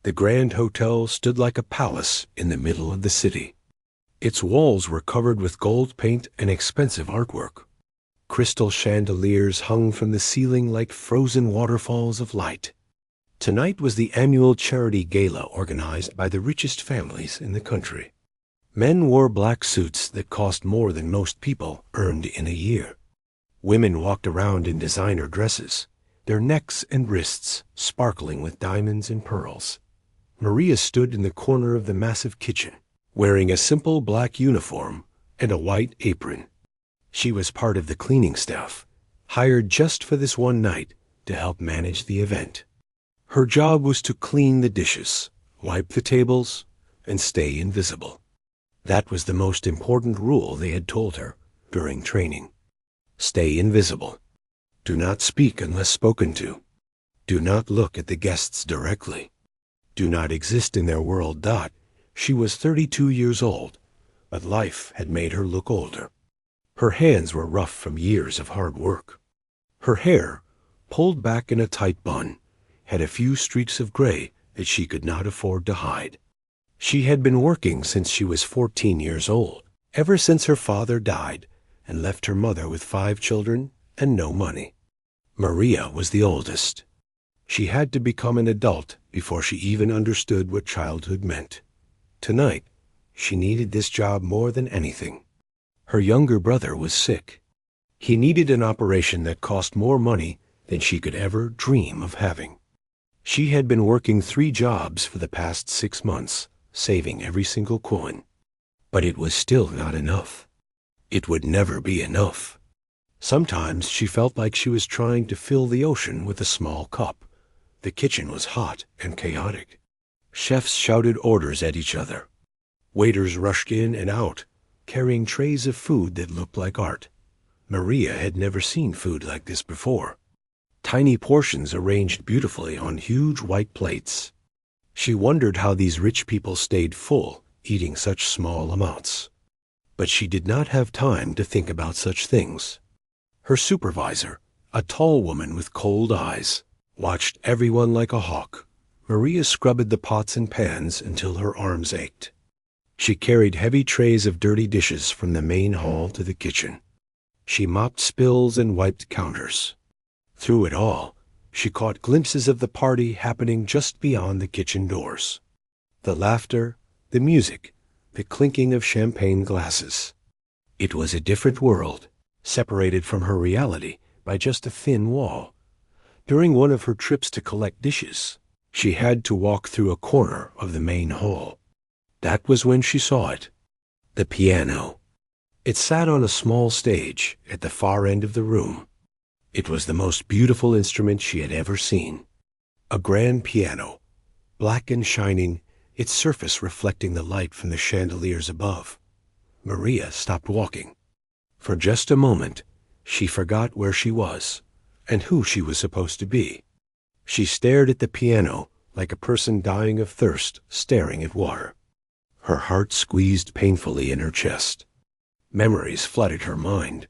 The Grand Hotel stood like a palace in the middle of the city. Its walls were covered with gold paint and expensive artwork. Crystal chandeliers hung from the ceiling like frozen waterfalls of light. Tonight was the annual charity gala organized by the richest families in the country. Men wore black suits that cost more than most people earned in a year. Women walked around in designer dresses, their necks and wrists sparkling with diamonds and pearls. Maria stood in the corner of the massive kitchen, wearing a simple black uniform and a white apron. She was part of the cleaning staff, hired just for this one night to help manage the event. Her job was to clean the dishes, wipe the tables, and stay invisible. That was the most important rule they had told her during training. Stay invisible. Do not speak unless spoken to. Do not look at the guests directly. Do not exist in their world. She was 32 years old, but life had made her look older. Her hands were rough from years of hard work. Her hair, pulled back in a tight bun, had a few streaks of gray that she could not afford to hide. She had been working since she was 14 years old, ever since her father died and left her mother with 5 children and no money. Maria was the oldest. She had to become an adult before she even understood what childhood meant. Tonight, she needed this job more than anything. Her younger brother was sick. He needed an operation that cost more money than she could ever dream of having. She had been working 3 jobs for the past 6 months, saving every single coin. But it was still not enough. It would never be enough. Sometimes she felt like she was trying to fill the ocean with a small cup. The kitchen was hot and chaotic. Chefs shouted orders at each other. Waiters rushed in and out, carrying trays of food that looked like art. Maria had never seen food like this before. Tiny portions arranged beautifully on huge white plates. She wondered how these rich people stayed full, eating such small amounts. But she did not have time to think about such things. Her supervisor, a tall woman with cold eyes, watched everyone like a hawk. Maria scrubbed the pots and pans until her arms ached. She carried heavy trays of dirty dishes from the main hall to the kitchen. She mopped spills and wiped counters. Through it all, she caught glimpses of the party happening just beyond the kitchen doors. The laughter, the music, the clinking of champagne glasses. It was a different world, separated from her reality by just a thin wall. During one of her trips to collect dishes, she had to walk through a corner of the main hall. That was when she saw it. The piano. It sat on a small stage at the far end of the room. It was the most beautiful instrument she had ever seen. A grand piano, black and shining, its surface reflecting the light from the chandeliers above. Maria stopped walking. For just a moment, she forgot where she was and who she was supposed to be. She stared at the piano like a person dying of thirst staring at water. Her heart squeezed painfully in her chest. Memories flooded her mind.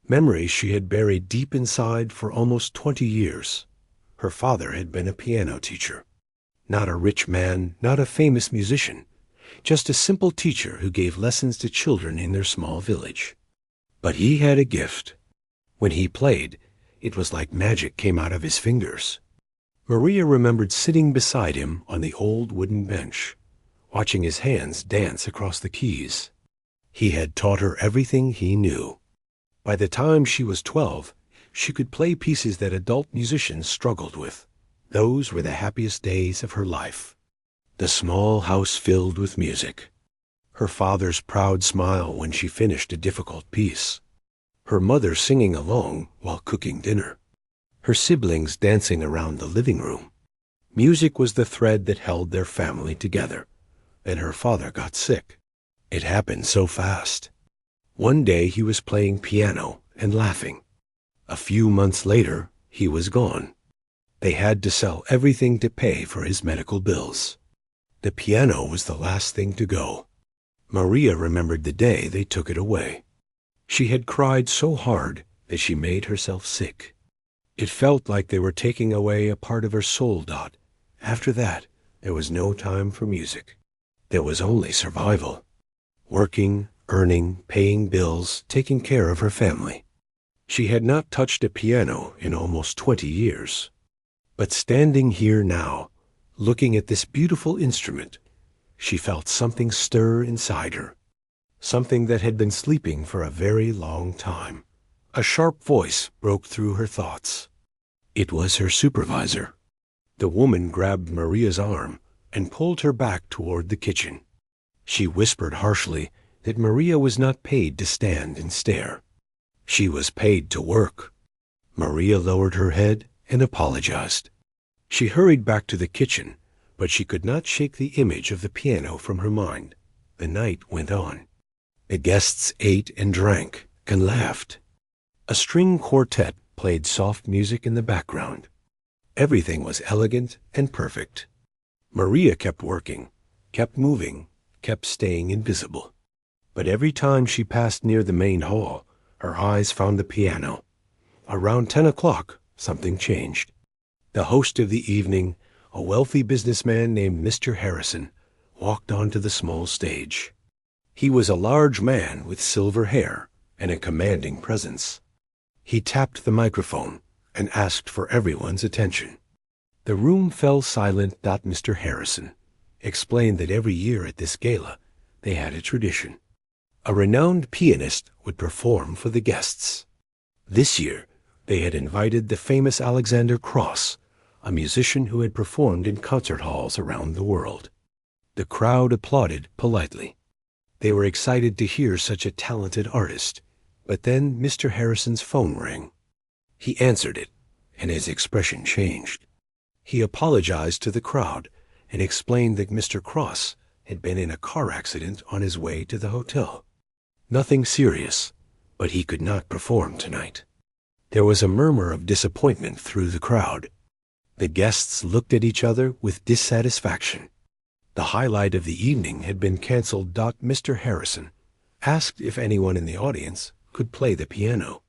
Memories she had buried deep inside for almost 20 years. Her father had been a piano teacher. Not a rich man, not a famous musician, just a simple teacher who gave lessons to children in their small village. But he had a gift. When he played, it was like magic came out of his fingers. Maria remembered sitting beside him on the old wooden bench, watching his hands dance across the keys. He had taught her everything he knew. By the time she was 12, she could play pieces that adult musicians struggled with. Those were the happiest days of her life. The small house filled with music. Her father's proud smile when she finished a difficult piece. Her mother singing along while cooking dinner. Her siblings dancing around the living room. Music was the thread that held their family together. And her father got sick. It happened so fast. One day he was playing piano and laughing. A few months later, he was gone. They had to sell everything to pay for his medical bills. The piano was the last thing to go. Maria remembered the day they took it away. She had cried so hard that she made herself sick. It felt like they were taking away a part of her soul. After that, There was no time for music. There was only survival. Working, earning, paying bills, taking care of her family. She had not touched a piano in almost 20 years. But standing here now, looking at this beautiful instrument, she felt something stir inside her. Something that had been sleeping for a very long time. A sharp voice broke through her thoughts. It was her supervisor. The woman grabbed Maria's arm and pulled her back toward the kitchen. She whispered harshly that Maria was not paid to stand and stare. She was paid to work. Maria lowered her head and apologized. She hurried back to the kitchen, but she could not shake the image of the piano from her mind. The night went on. The guests ate and drank and laughed. A string quartet played soft music in the background. Everything was elegant and perfect. Maria kept working, kept moving, kept staying invisible. But every time she passed near the main hall, her eyes found the piano. Around 10 o'clock, something changed. The host of the evening, a wealthy businessman named Mr. Harrison, walked onto the small stage. He was a large man with silver hair and a commanding presence. He tapped the microphone and asked for everyone's attention. The room fell silent. Mr. Harrison explained that every year at this gala they had a tradition. A renowned pianist would perform for the guests. This year they had invited the famous Alexander Cross, a musician who had performed in concert halls around the world. The crowd applauded politely. They were excited to hear such a talented artist. But then Mr. Harrison's phone rang. He answered it, and his expression changed. He apologized to the crowd and explained that Mr. Cross had been in a car accident on his way to the hotel. Nothing serious, but he could not perform tonight. There was a murmur of disappointment through the crowd. The guests looked at each other with dissatisfaction. The highlight of the evening had been canceled. Mr. Harrison asked if anyone in the audience could play the piano.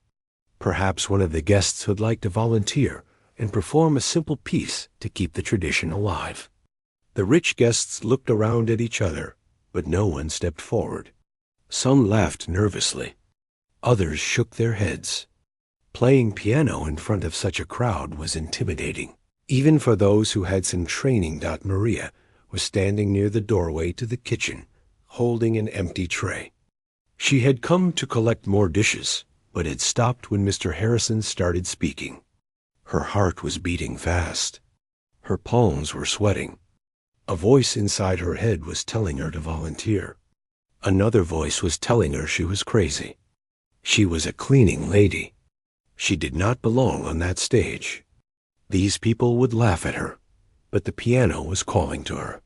Perhaps one of the guests would like to volunteer and perform a simple piece to keep the tradition alive. The rich guests looked around at each other, but no one stepped forward. Some laughed nervously. Others shook their heads. Playing piano in front of such a crowd was intimidating, even for those who had some training. Maria was standing near the doorway to the kitchen, holding an empty tray. She had come to collect more dishes, but had stopped when Mr. Harrison started speaking. Her heart was beating fast. Her palms were sweating. A voice inside her head was telling her to volunteer. Another voice was telling her she was crazy. She was a cleaning lady. She did not belong on that stage. These people would laugh at her, but the piano was calling to her.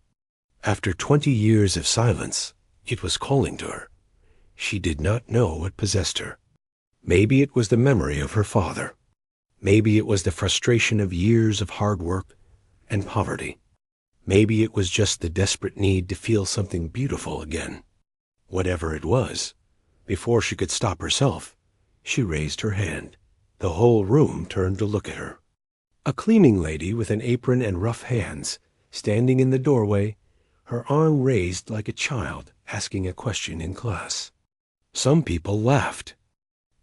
After 20 years of silence, it was calling to her. She did not know what possessed her. Maybe it was the memory of her father. Maybe it was the frustration of years of hard work and poverty. Maybe it was just the desperate need to feel something beautiful again. Whatever it was, before she could stop herself, she raised her hand. The whole room turned to look at her. A cleaning lady with an apron and rough hands, standing in the doorway, her arm raised like a child asking a question in class. Some people laughed.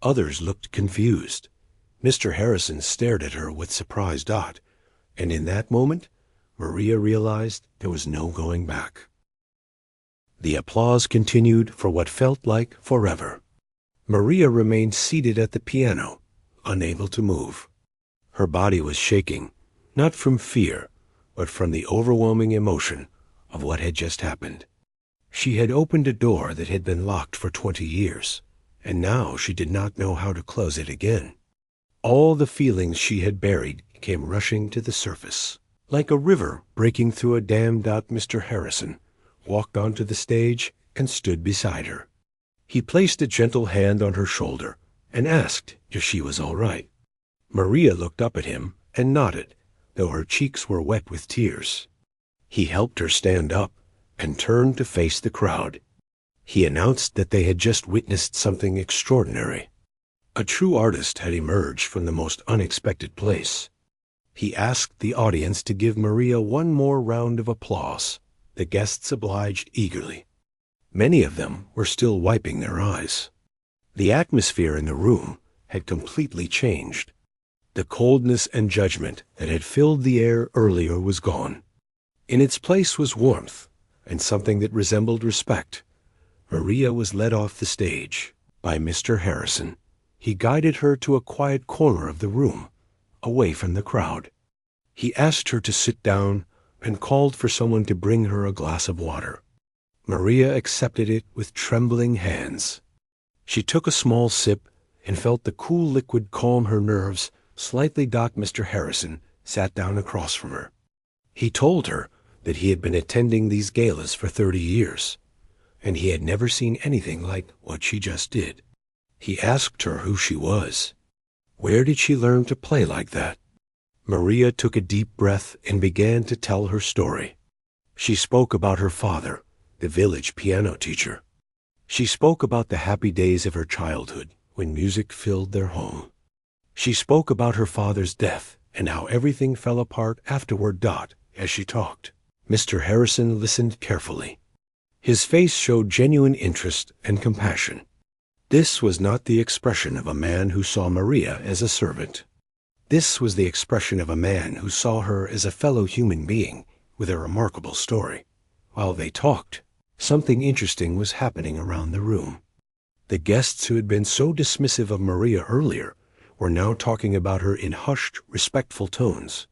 Others looked confused. Mr. Harrison stared at her with surprise. And in that moment, Maria realized there was no going back. The applause continued for what felt like forever. Maria remained seated at the piano, unable to move. Her body was shaking, not from fear, but from the overwhelming emotion of what had just happened. She had opened a door that had been locked for 20 years, and now she did not know how to close it again. All the feelings she had buried came rushing to the surface. Like a river breaking through a dam. Mr. Harrison walked onto the stage and stood beside her. He placed a gentle hand on her shoulder and asked if she was all right. Maria looked up at him and nodded, though her cheeks were wet with tears. He helped her stand up and turned to face the crowd. He announced that they had just witnessed something extraordinary. A true artist had emerged from the most unexpected place. He asked the audience to give Maria one more round of applause. The guests obliged eagerly. Many of them were still wiping their eyes. The atmosphere in the room had completely changed. The coldness and judgment that had filled the air earlier was gone. In its place was warmth and something that resembled respect. Maria was led off the stage by Mr. Harrison. He guided her to a quiet corner of the room, away from the crowd. He asked her to sit down and called for someone to bring her a glass of water. Maria accepted it with trembling hands. She took a small sip and felt the cool liquid calm her nerves. Slightly docked Mr. Harrison sat down across from her. He told her that he had been attending these galas for 30 years, and he had never seen anything like what she just did. He asked her who she was. Where did she learn to play like that? Maria took a deep breath and began to tell her story. She spoke about her father, the village piano teacher. She spoke about the happy days of her childhood when music filled their home. She spoke about her father's death and how everything fell apart afterward. As she talked, Mr. Harrison listened carefully. His face showed genuine interest and compassion. This was not the expression of a man who saw Maria as a servant. This was the expression of a man who saw her as a fellow human being with a remarkable story. While they talked, something interesting was happening around the room. The guests who had been so dismissive of Maria earlier were now talking about her in hushed, respectful tones.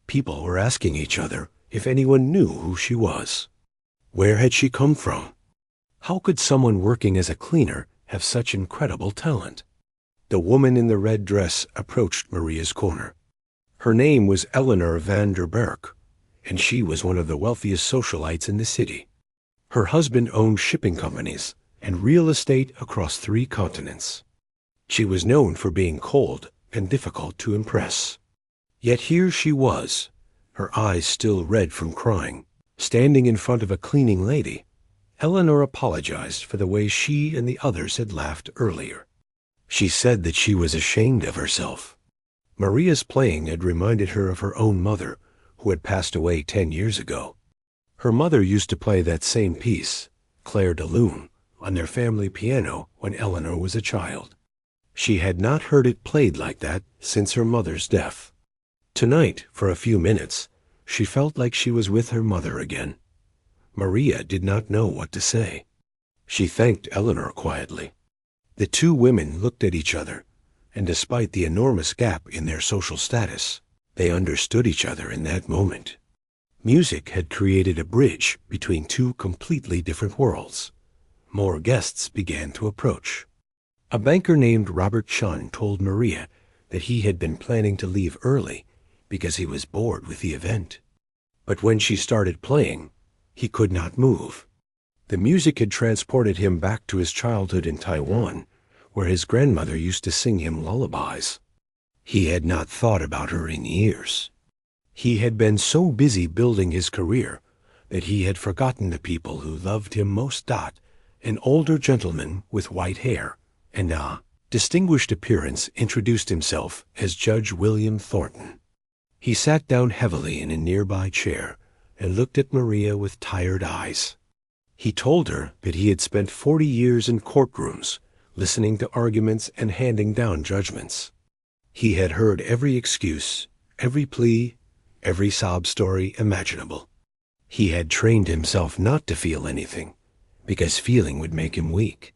People were asking each other if anyone knew who she was. Where had she come from? How could someone working as a cleaner have such incredible talent? The woman in the red dress approached Maria's corner. Her name was Eleanor van der Berg, and she was one of the wealthiest socialites in the city. Her husband owned shipping companies and real estate across 3 continents. She was known for being cold and difficult to impress. Yet here she was, her eyes still red from crying, standing in front of a cleaning lady. Eleanor apologized for the way she and the others had laughed earlier. She said that she was ashamed of herself. Maria's playing had reminded her of her own mother, who had passed away 10 years ago. Her mother used to play that same piece, Clair de Lune, on their family piano when Eleanor was a child. She had not heard it played like that since her mother's death. Tonight, for a few minutes, she felt like she was with her mother again. Maria did not know what to say. She thanked Eleanor quietly. The 2 women looked at each other, and despite the enormous gap in their social status, they understood each other in that moment. Music had created a bridge between 2 completely different worlds. More guests began to approach. A banker named Robert Chun told Maria that he had been planning to leave early because he was bored with the event. But when she started playing, he could not move. The music had transported him back to his childhood in Taiwan, where his grandmother used to sing him lullabies. He had not thought about her in years. He had been so busy building his career that he had forgotten the people who loved him most. An older gentleman with white hair and a distinguished appearance introduced himself as Judge William Thornton. He sat down heavily in a nearby chair and looked at Maria with tired eyes. He told her that he had spent 40 years in courtrooms, listening to arguments and handing down judgments. He had heard every excuse, every plea, every sob story imaginable. He had trained himself not to feel anything, because feeling would make him weak.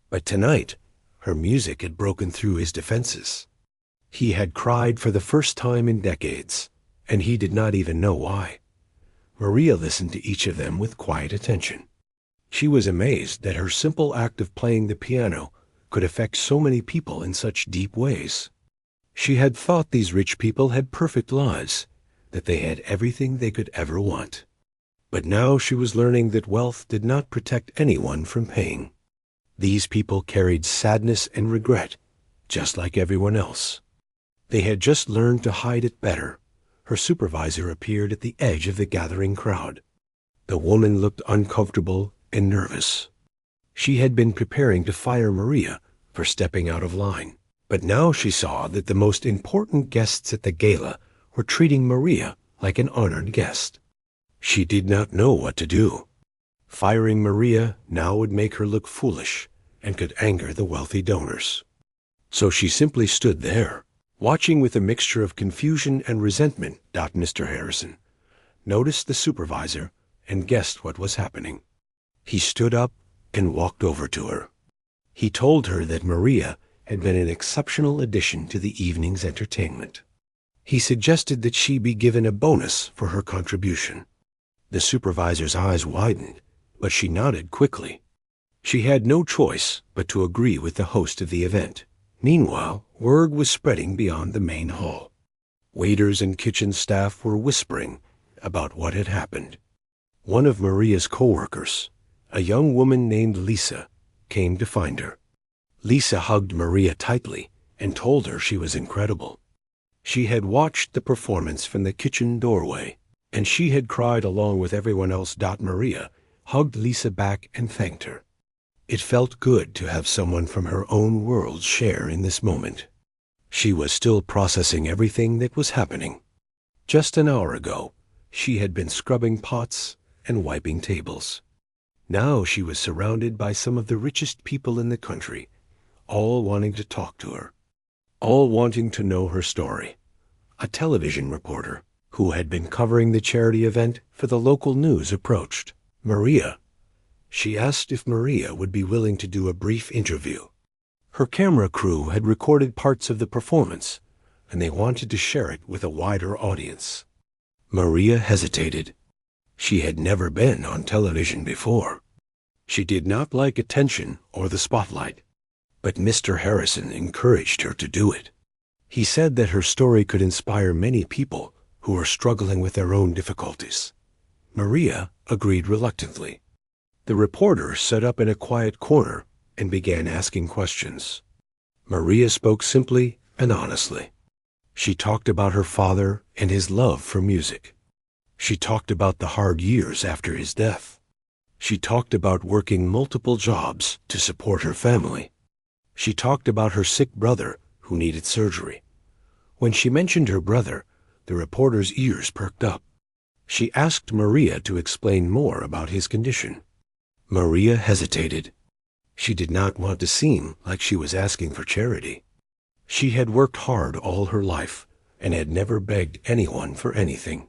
But tonight, her music had broken through his defenses. He had cried for the first time in decades, and he did not even know why. Maria listened to each of them with quiet attention. She was amazed that her simple act of playing the piano could affect so many people in such deep ways. She had thought these rich people had perfect lives, that they had everything they could ever want. But now she was learning that wealth did not protect anyone from pain. These people carried sadness and regret, just like everyone else. They had just learned to hide it better. Her supervisor appeared at the edge of the gathering crowd. The woman looked uncomfortable and nervous. She had been preparing to fire Maria for stepping out of line, but now she saw that the most important guests at the gala were treating Maria like an honored guest. She did not know what to do. Firing Maria now would make her look foolish and could anger the wealthy donors. So she simply stood there, watching with a mixture of confusion and resentment. Mr. Harrison noticed the supervisor and guessed what was happening. He stood up and walked over to her. He told her that Maria had been an exceptional addition to the evening's entertainment. He suggested that she be given a bonus for her contribution. The supervisor's eyes widened, but she nodded quickly. She had no choice but to agree with the host of the event. Meanwhile, word was spreading beyond the main hall. Waiters and kitchen staff were whispering about what had happened. One of Maria's co-workers, a young woman named Lisa, came to find her. Lisa hugged Maria tightly and told her she was incredible. She had watched the performance from the kitchen doorway, and she had cried along with everyone else. Maria hugged Lisa back and thanked her. It felt good to have someone from her own world share in this moment. She was still processing everything that was happening. Just an hour ago, she had been scrubbing pots and wiping tables. Now she was surrounded by some of the richest people in the country, all wanting to talk to her, all wanting to know her story. A television reporter who had been covering the charity event for the local news approached Maria. She asked if Maria would be willing to do a brief interview. Her camera crew had recorded parts of the performance, and they wanted to share it with a wider audience. Maria hesitated. She had never been on television before. She did not like attention or the spotlight, but Mr. Harrison encouraged her to do it. He said that her story could inspire many people who were struggling with their own difficulties. Maria agreed reluctantly. The reporter sat up in a quiet corner and began asking questions. Maria spoke simply and honestly. She talked about her father and his love for music. She talked about the hard years after his death. She talked about working multiple jobs to support her family. She talked about her sick brother who needed surgery. When she mentioned her brother, the reporter's ears perked up. She asked Maria to explain more about his condition. Maria hesitated. She did not want to seem like she was asking for charity. She had worked hard all her life and had never begged anyone for anything.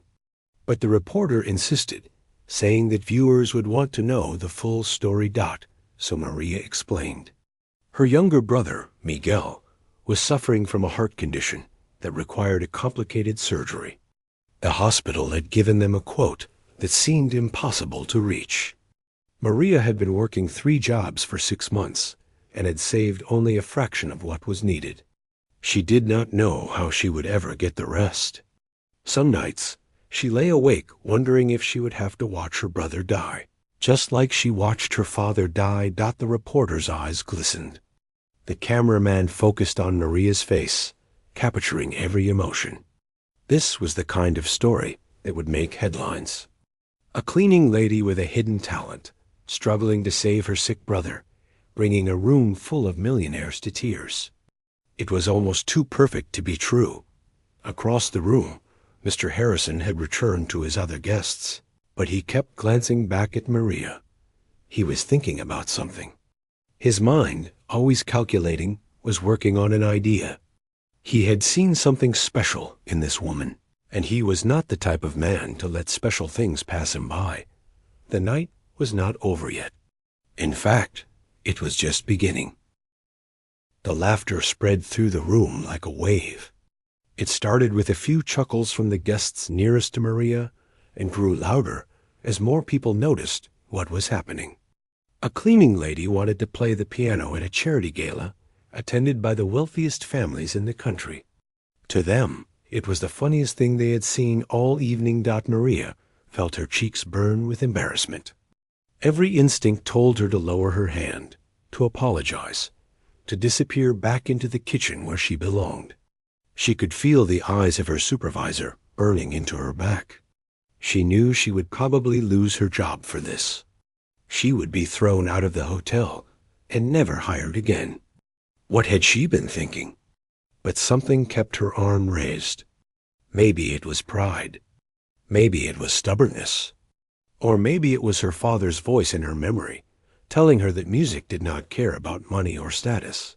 But the reporter insisted, saying that viewers would want to know the full story. So Maria explained. Her younger brother, Miguel, was suffering from a heart condition that required a complicated surgery. The hospital had given them a quote that seemed impossible to reach. Maria had been working 3 jobs for 6 months and had saved only a fraction of what was needed. She did not know how she would ever get the rest. Some nights, she lay awake wondering if she would have to watch her brother die, just like she watched her father die. The reporter's eyes glistened. The cameraman focused on Maria's face, capturing every emotion. This was the kind of story that would make headlines. A cleaning lady with a hidden talent, struggling to save her sick brother, bringing a room full of millionaires to tears. It was almost too perfect to be true. Across the room, Mr. Harrison had returned to his other guests, but he kept glancing back at Maria. He was thinking about something. His mind, always calculating, was working on an idea. He had seen something special in this woman, and he was not the type of man to let special things pass him by. The night was not over yet. In fact, it was just beginning. The laughter spread through the room like a wave. It started with a few chuckles from the guests nearest to Maria and grew louder as more people noticed what was happening. A cleaning lady wanted to play the piano at a charity gala attended by the wealthiest families in the country. To them, it was the funniest thing they had seen all evening. Maria felt her cheeks burn with embarrassment. Every instinct told her to lower her hand, to apologize, to disappear back into the kitchen where she belonged. She could feel the eyes of her supervisor burning into her back. She knew she would probably lose her job for this. She would be thrown out of the hotel and never hired again. What had she been thinking? But something kept her arm raised. Maybe it was pride. Maybe it was stubbornness. Or maybe it was her father's voice in her memory, telling her that music did not care about money or status.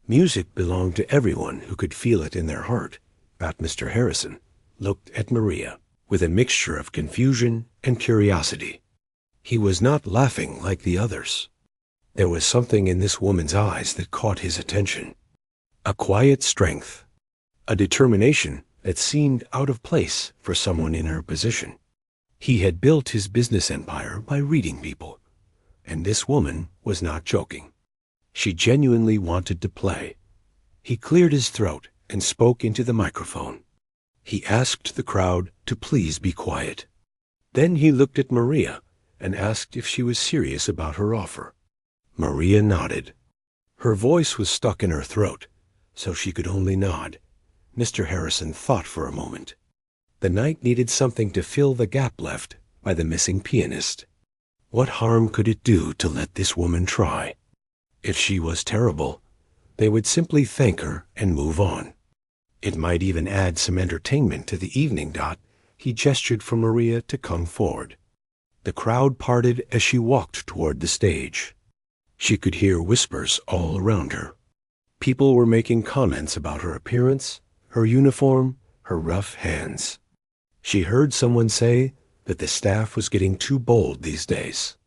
Music belonged to everyone who could feel it in their heart. But Mr. Harrison looked at Maria with a mixture of confusion and curiosity. He was not laughing like the others. There was something in this woman's eyes that caught his attention. A quiet strength, a determination that seemed out of place for someone in her position. He had built his business empire by reading people, and this woman was not joking. She genuinely wanted to play. He cleared his throat and spoke into the microphone. He asked the crowd to please be quiet. Then he looked at Maria and asked if she was serious about her offer. Maria nodded. Her voice was stuck in her throat, so she could only nod. Mr. Harrison thought for a moment. The night needed something to fill the gap left by the missing pianist. What harm could it do to let this woman try? If she was terrible, they would simply thank her and move on. It might even add some entertainment to the evening. He gestured for Maria to come forward. The crowd parted as she walked toward the stage. She could hear whispers all around her. People were making comments about her appearance, her uniform, her rough hands. She heard someone say that the staff was getting too bold these days.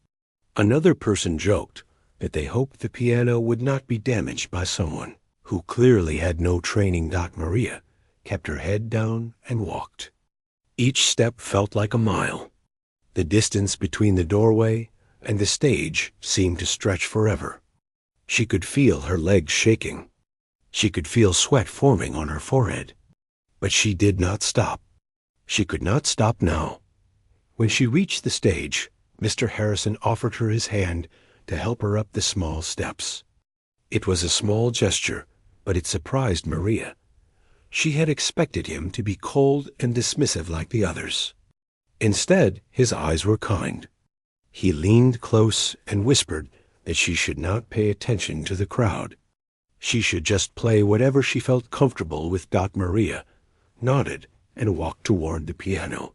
Another person joked that they hoped the piano would not be damaged by someone who clearly had no training. Maria kept her head down and walked. Each step felt like a mile. The distance between the doorway and the stage seemed to stretch forever. She could feel her legs shaking. She could feel sweat forming on her forehead. But she did not stop. She could not stop now. When she reached the stage, Mr. Harrison offered her his hand to help her up the small steps. It was a small gesture, but it surprised Maria. She had expected him to be cold and dismissive like the others. Instead, his eyes were kind. He leaned close and whispered that she should not pay attention to the crowd. She should just play whatever she felt comfortable with. Maria nodded and walked toward the piano.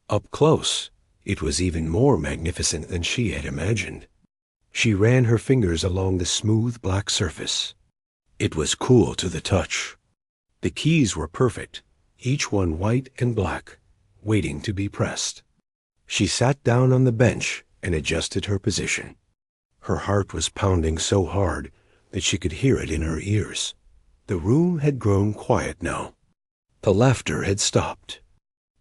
Up close, it was even more magnificent than she had imagined. She ran her fingers along the smooth black surface. It was cool to the touch. The keys were perfect, each one white and black, waiting to be pressed. She sat down on the bench and adjusted her position. Her heart was pounding so hard that she could hear it in her ears. The room had grown quiet now. The laughter had stopped.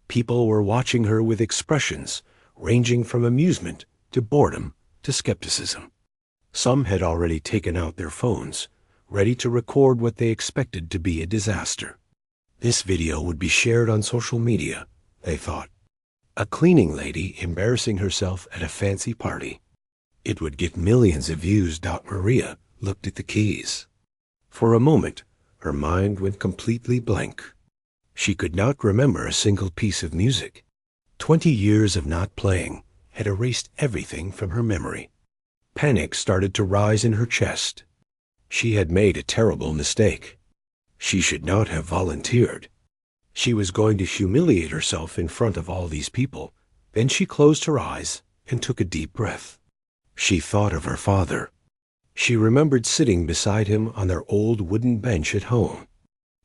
People were watching her with expressions ranging from amusement to boredom to skepticism. Some had already taken out their phones, ready to record what they expected to be a disaster. This video would be shared on social media, they thought. A cleaning lady embarrassing herself at a fancy party. It would get millions of views. Maria looked at the keys. For a moment, her mind went completely blank. She could not remember a single piece of music. 20 years of not playing had erased everything from her memory. Panic started to rise in her chest. She had made a terrible mistake. She should not have volunteered. She was going to humiliate herself in front of all these people. Then she closed her eyes and took a deep breath. She thought of her father. She remembered sitting beside him on their old wooden bench at home.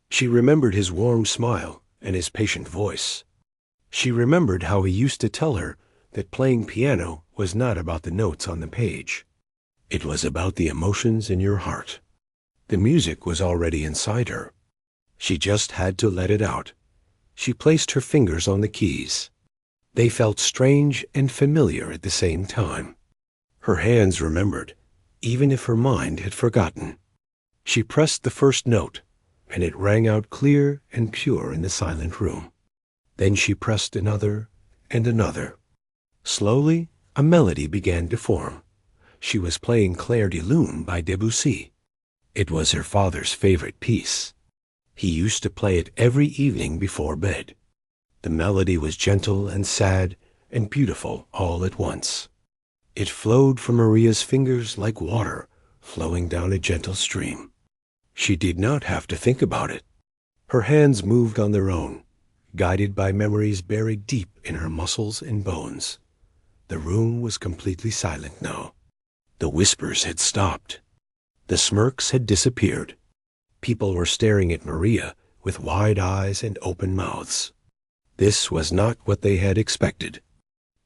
She remembered his warm smile and his patient voice. She remembered how he used to tell her that playing piano was not about the notes on the page. It was about the emotions in your heart. The music was already inside her. She just had to let it out. She placed her fingers on the keys. They felt strange and familiar at the same time. Her hands remembered, even if her mind had forgotten. She pressed the first note, and it rang out clear and pure in the silent room. Then she pressed another and another. Slowly, a melody began to form. She was playing Clair de Lune by Debussy. It was her father's favorite piece. He used to play it every evening before bed. The melody was gentle and sad and beautiful all at once. It flowed from Maria's fingers like water flowing down a gentle stream. She did not have to think about it. Her hands moved on their own, guided by memories buried deep in her muscles and bones. The room was completely silent now. The whispers had stopped. The smirks had disappeared. People were staring at Maria with wide eyes and open mouths. This was not what they had expected.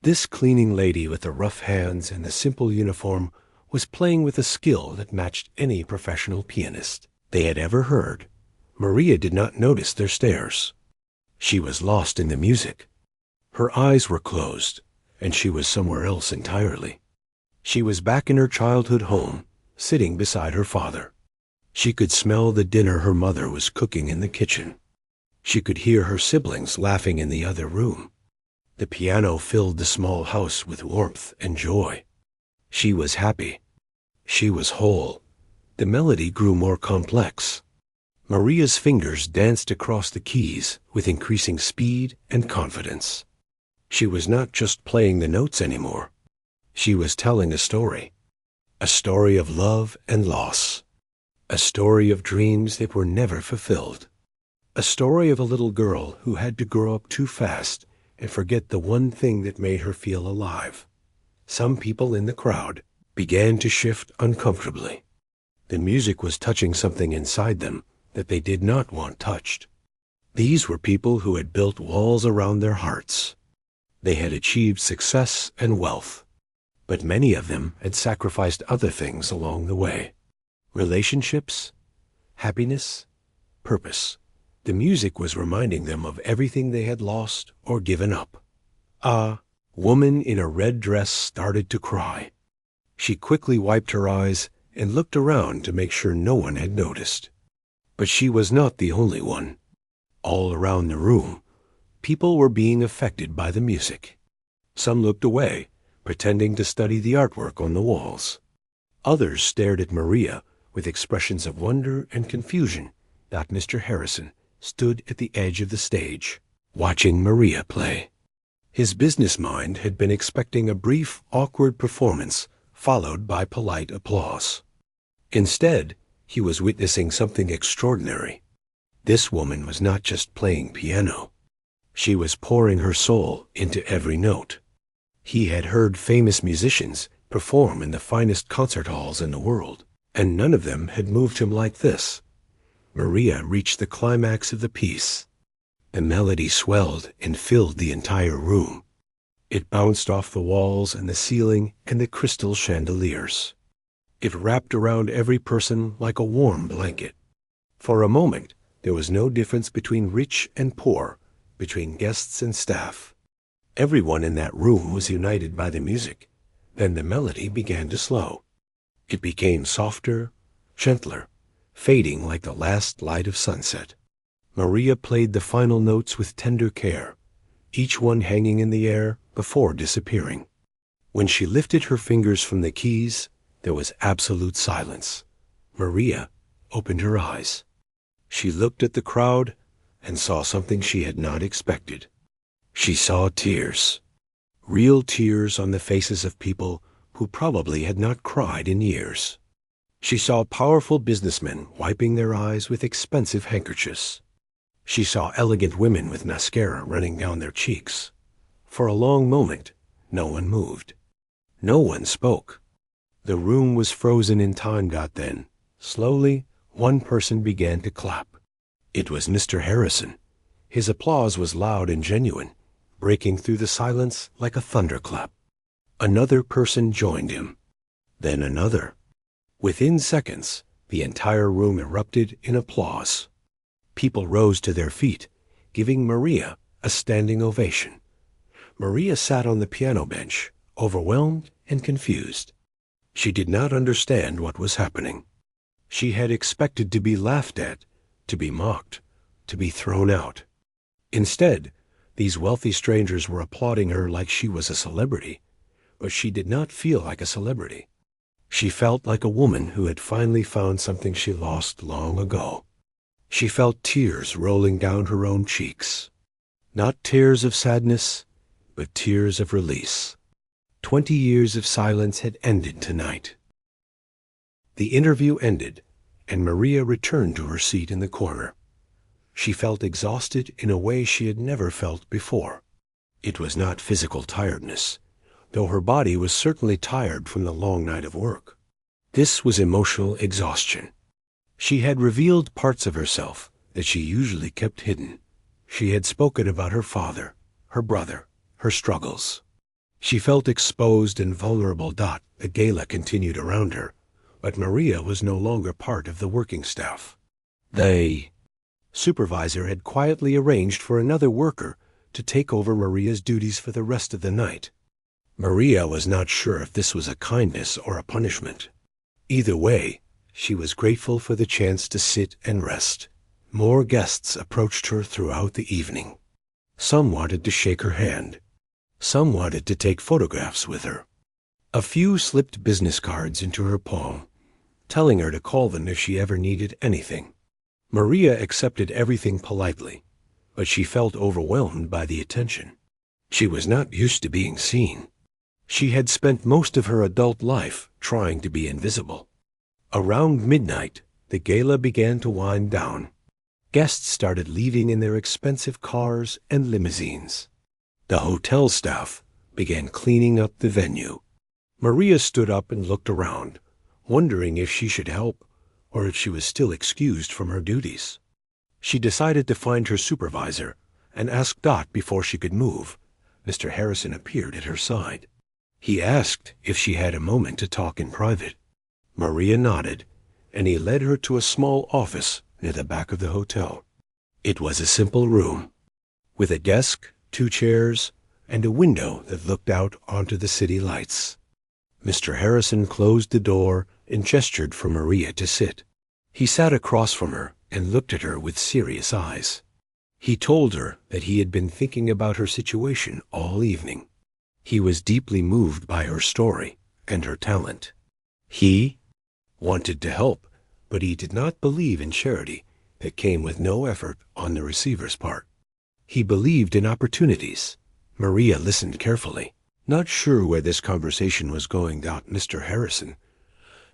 This cleaning lady with the rough hands and the simple uniform was playing with a skill that matched any professional pianist they had ever heard. Maria did not notice their stares. She was lost in the music. Her eyes were closed, and she was somewhere else entirely. She was back in her childhood home, sitting beside her father. She could smell the dinner her mother was cooking in the kitchen. She could hear her siblings laughing in the other room. The piano filled the small house with warmth and joy. She was happy. She was whole. The melody grew more complex. Maria's fingers danced across the keys with increasing speed and confidence. She was not just playing the notes anymore. She was telling a story of love and loss, a story of dreams that were never fulfilled, a story of a little girl who had to grow up too fast and forget the one thing that made her feel alive. Some people in the crowd began to shift uncomfortably. The music was touching something inside them that they did not want touched. These were people who had built walls around their hearts. They had achieved success and wealth, but many of them had sacrificed other things along the way. Relationships, happiness, purpose. The music was reminding them of everything they had lost or given up. A woman in a red dress started to cry. She quickly wiped her eyes and looked around to make sure no one had noticed. But she was not the only one. All around the room, people were being affected by the music. Some looked away, pretending to study the artwork on the walls. Others stared at Maria with expressions of wonder and confusion. Mr. Harrison stood at the edge of the stage, watching Maria play. His business mind had been expecting a brief, awkward performance, followed by polite applause. Instead, he was witnessing something extraordinary. This woman was not just playing piano. She was pouring her soul into every note. He had heard famous musicians perform in the finest concert halls in the world, and none of them had moved him like this. Maria reached the climax of the piece. The melody swelled and filled the entire room. It bounced off the walls and the ceiling and the crystal chandeliers. It wrapped around every person like a warm blanket. For a moment, there was no difference between rich and poor, between guests and staff. Everyone in that room was united by the music. Then the melody began to slow. It became softer, gentler, fading like the last light of sunset. Maria played the final notes with tender care, each one hanging in the air before disappearing. When she lifted her fingers from the keys, there was absolute silence. Maria opened her eyes. She looked at the crowd and saw something she had not expected. She saw tears, real tears on the faces of people who probably had not cried in years. She saw powerful businessmen wiping their eyes with expensive handkerchiefs. She saw elegant women with mascara running down their cheeks. For a long moment, no one moved. No one spoke. The room was frozen in time. Then, slowly, one person began to clap. It was Mr. Harrison. His applause was loud and genuine, breaking through the silence like a thunderclap. Another person joined him. Then another. Within seconds, the entire room erupted in applause. People rose to their feet, giving Maria a standing ovation. Maria sat on the piano bench, overwhelmed and confused. She did not understand what was happening. She had expected to be laughed at, to be mocked, to be thrown out. Instead, these wealthy strangers were applauding her like she was a celebrity, but she did not feel like a celebrity. She felt like a woman who had finally found something she lost long ago. She felt tears rolling down her own cheeks. Not tears of sadness, but tears of release. 20 years of silence had ended tonight. The interview ended, and Maria returned to her seat in the corner. She felt exhausted in a way she had never felt before. It was not physical tiredness, though her body was certainly tired from the long night of work. This was emotional exhaustion. She had revealed parts of herself that she usually kept hidden. She had spoken about her father, her brother, her struggles. She felt exposed and vulnerable. The gala continued around her, but Maria was no longer part of the working staff. The supervisor had quietly arranged for another worker to take over Maria's duties for the rest of the night. Maria was not sure if this was a kindness or a punishment. Either way, she was grateful for the chance to sit and rest. More guests approached her throughout the evening. Some wanted to shake her hand. Some wanted to take photographs with her. A few slipped business cards into her palm, telling her to call them if she ever needed anything. Maria accepted everything politely, but she felt overwhelmed by the attention. She was not used to being seen. She had spent most of her adult life trying to be invisible. Around midnight, the gala began to wind down. Guests started leaving in their expensive cars and limousines. The hotel staff began cleaning up the venue. Maria stood up and looked around, wondering if she should help or if she was still excused from her duties. She decided to find her supervisor and ask Dot before she could move. Mr. Harrison appeared at her side. He asked if she had a moment to talk in private. Maria nodded, and he led her to a small office near the back of the hotel. It was a simple room, with a desk, 2 chairs, and a window that looked out onto the city lights. Mr. Harrison closed the door and gestured for Maria to sit. He sat across from her and looked at her with serious eyes. He told her that he had been thinking about her situation all evening. He was deeply moved by her story and her talent. He wanted to help, but he did not believe in charity that came with no effort on the receiver's part. He believed in opportunities. Maria listened carefully, not sure where this conversation was going. Mr. Harrison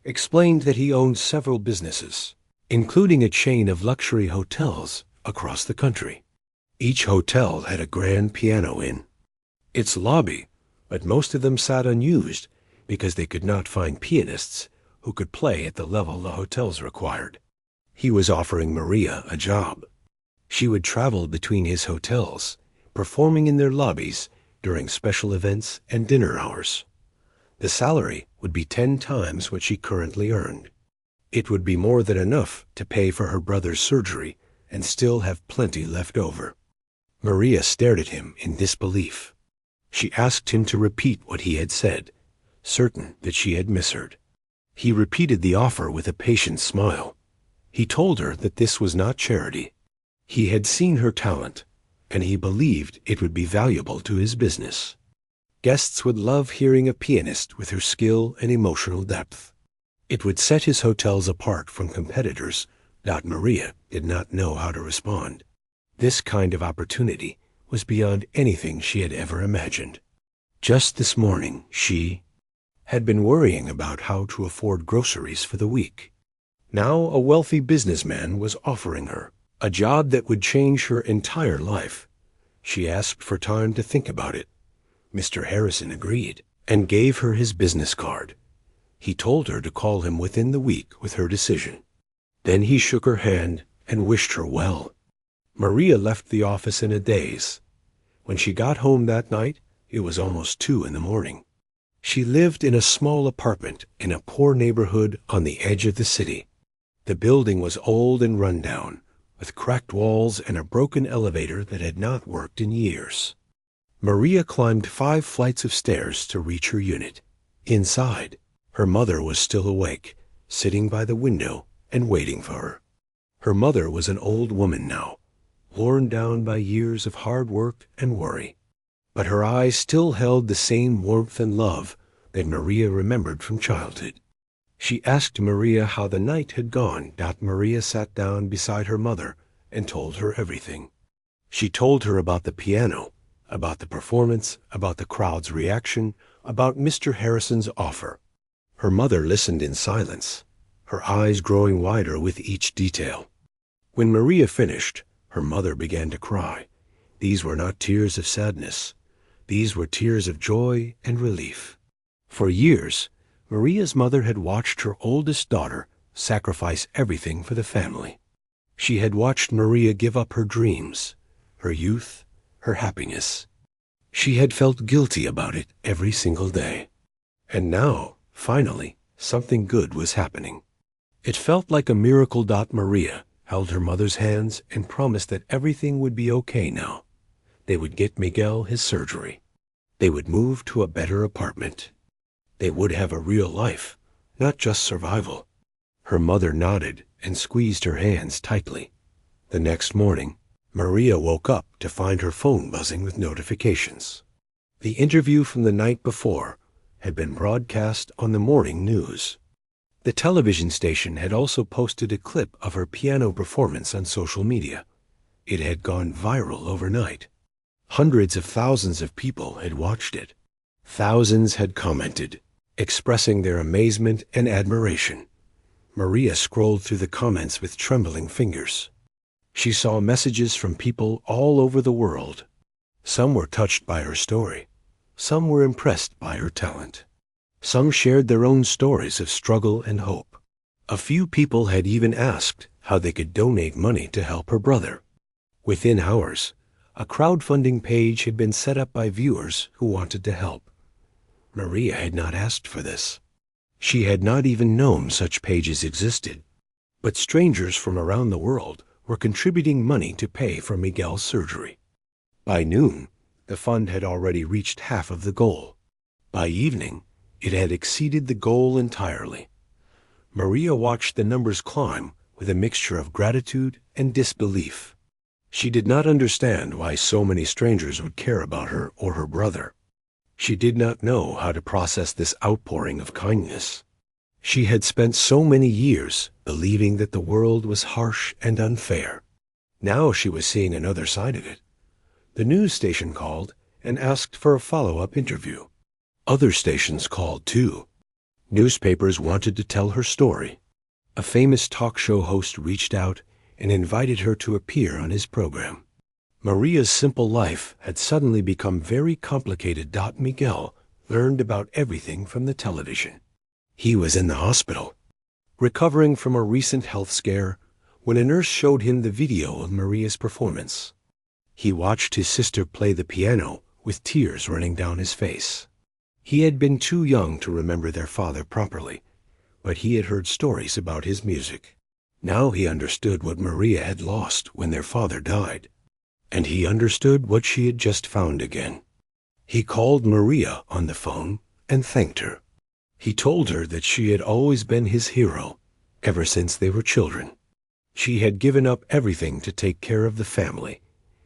explained that he owned several businesses, including a chain of luxury hotels across the country. Each hotel had a grand piano in its lobby, but most of them sat unused because they could not find pianists who could play at the level the hotels required. He was offering Maria a job. She would travel between his hotels, performing in their lobbies during special events and dinner hours. The salary would be 10 times what she currently earned. It would be more than enough to pay for her brother's surgery and still have plenty left over. Maria stared at him in disbelief. She asked him to repeat what he had said, certain that she had misheard. He repeated the offer with a patient smile. He told her that this was not charity. He had seen her talent, and he believed it would be valuable to his business. Guests would love hearing a pianist with her skill and emotional depth. It would set his hotels apart from competitors. Maria did not know how to respond. This kind of opportunity was beyond anything she had ever imagined. Just this morning, she had been worrying about how to afford groceries for the week. Now a wealthy businessman was offering her a job that would change her entire life. She asked for time to think about it. Mr. Harrison agreed and gave her his business card. He told her to call him within the week with her decision. Then he shook her hand and wished her well. Maria left the office in a daze. When she got home that night, it was almost 2 a.m. She lived in a small apartment in a poor neighborhood on the edge of the city. The building was old and run down, with cracked walls and a broken elevator that had not worked in years. Maria climbed 5 flights of stairs to reach her unit. Inside, her mother was still awake, sitting by the window and waiting for her. Her mother was an old woman now, worn down by years of hard work and worry. But her eyes still held the same warmth and love that Maria remembered from childhood. She asked Maria how the night had gone. Maria sat down beside her mother and told her everything. She told her about the piano, about the performance, about the crowd's reaction, about Mr. Harrison's offer. Her mother listened in silence, her eyes growing wider with each detail. When Maria finished, Her mother began to cry. These were not tears of sadness. These were tears of joy and relief. For years, Maria's mother had watched her oldest daughter sacrifice everything for the family. She had watched Maria give up her dreams, her youth, her happiness. She had felt guilty about it every single day. And now, finally, something good was happening. It felt like a miracle. Maria held her mother's hands and promised that everything would be okay now. They would get Miguel his surgery. They would move to a better apartment. They would have a real life, not just survival. Her mother nodded and squeezed her hands tightly. The next morning, Maria woke up to find her phone buzzing with notifications. The interview from the night before had been broadcast on the morning news. The television station had also posted a clip of her piano performance on social media. It had gone viral overnight. Hundreds of thousands of people had watched it. Thousands had commented, expressing their amazement and admiration. Maria scrolled through the comments with trembling fingers. She saw messages from people all over the world. Some were touched by her story. Some were impressed by her talent. Some shared their own stories of struggle and hope. A few people had even asked how they could donate money to help her brother. Within hours, a crowdfunding page had been set up by viewers who wanted to help. Maria had not asked for this. She had not even known such pages existed. But strangers from around the world were contributing money to pay for Miguel's surgery. By noon, the fund had already reached half of the goal. By evening, it had exceeded the goal entirely. Maria watched the numbers climb with a mixture of gratitude and disbelief. She did not understand why so many strangers would care about her or her brother. She did not know how to process this outpouring of kindness. She had spent so many years believing that the world was harsh and unfair. Now she was seeing another side of it. The news station called and asked for a follow-up interview. Other stations called too. Newspapers wanted to tell her story. A famous talk show host reached out and invited her to appear on his program. Maria's simple life had suddenly become very complicated. Miguel learned about everything from the television. He was in the hospital, recovering from a recent health scare, when a nurse showed him the video of Maria's performance. He watched his sister play the piano with tears running down his face. He had been too young to remember their father properly, but he had heard stories about his music. Now he understood what Maria had lost when their father died. And he understood what she had just found again. He called Maria on the phone and thanked her. He told her that she had always been his hero, ever since they were children. She had given up everything to take care of the family,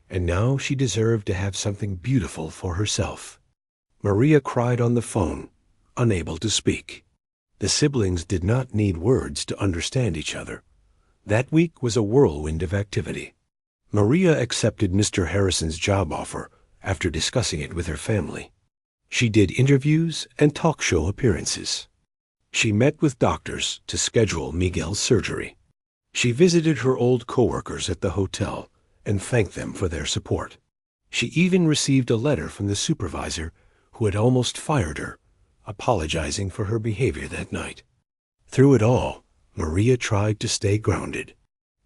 and now she deserved to have something beautiful for herself. Maria cried on the phone, unable to speak. The siblings did not need words to understand each other. That week was a whirlwind of activity. Maria accepted Mr. Harrison's job offer after discussing it with her family. She did interviews and talk show appearances. She met with doctors to schedule Miguel's surgery. She visited her old coworkers at the hotel and thanked them for their support. She even received a letter from the supervisor who had almost fired her, apologizing for her behavior that night. Through it all, Maria tried to stay grounded.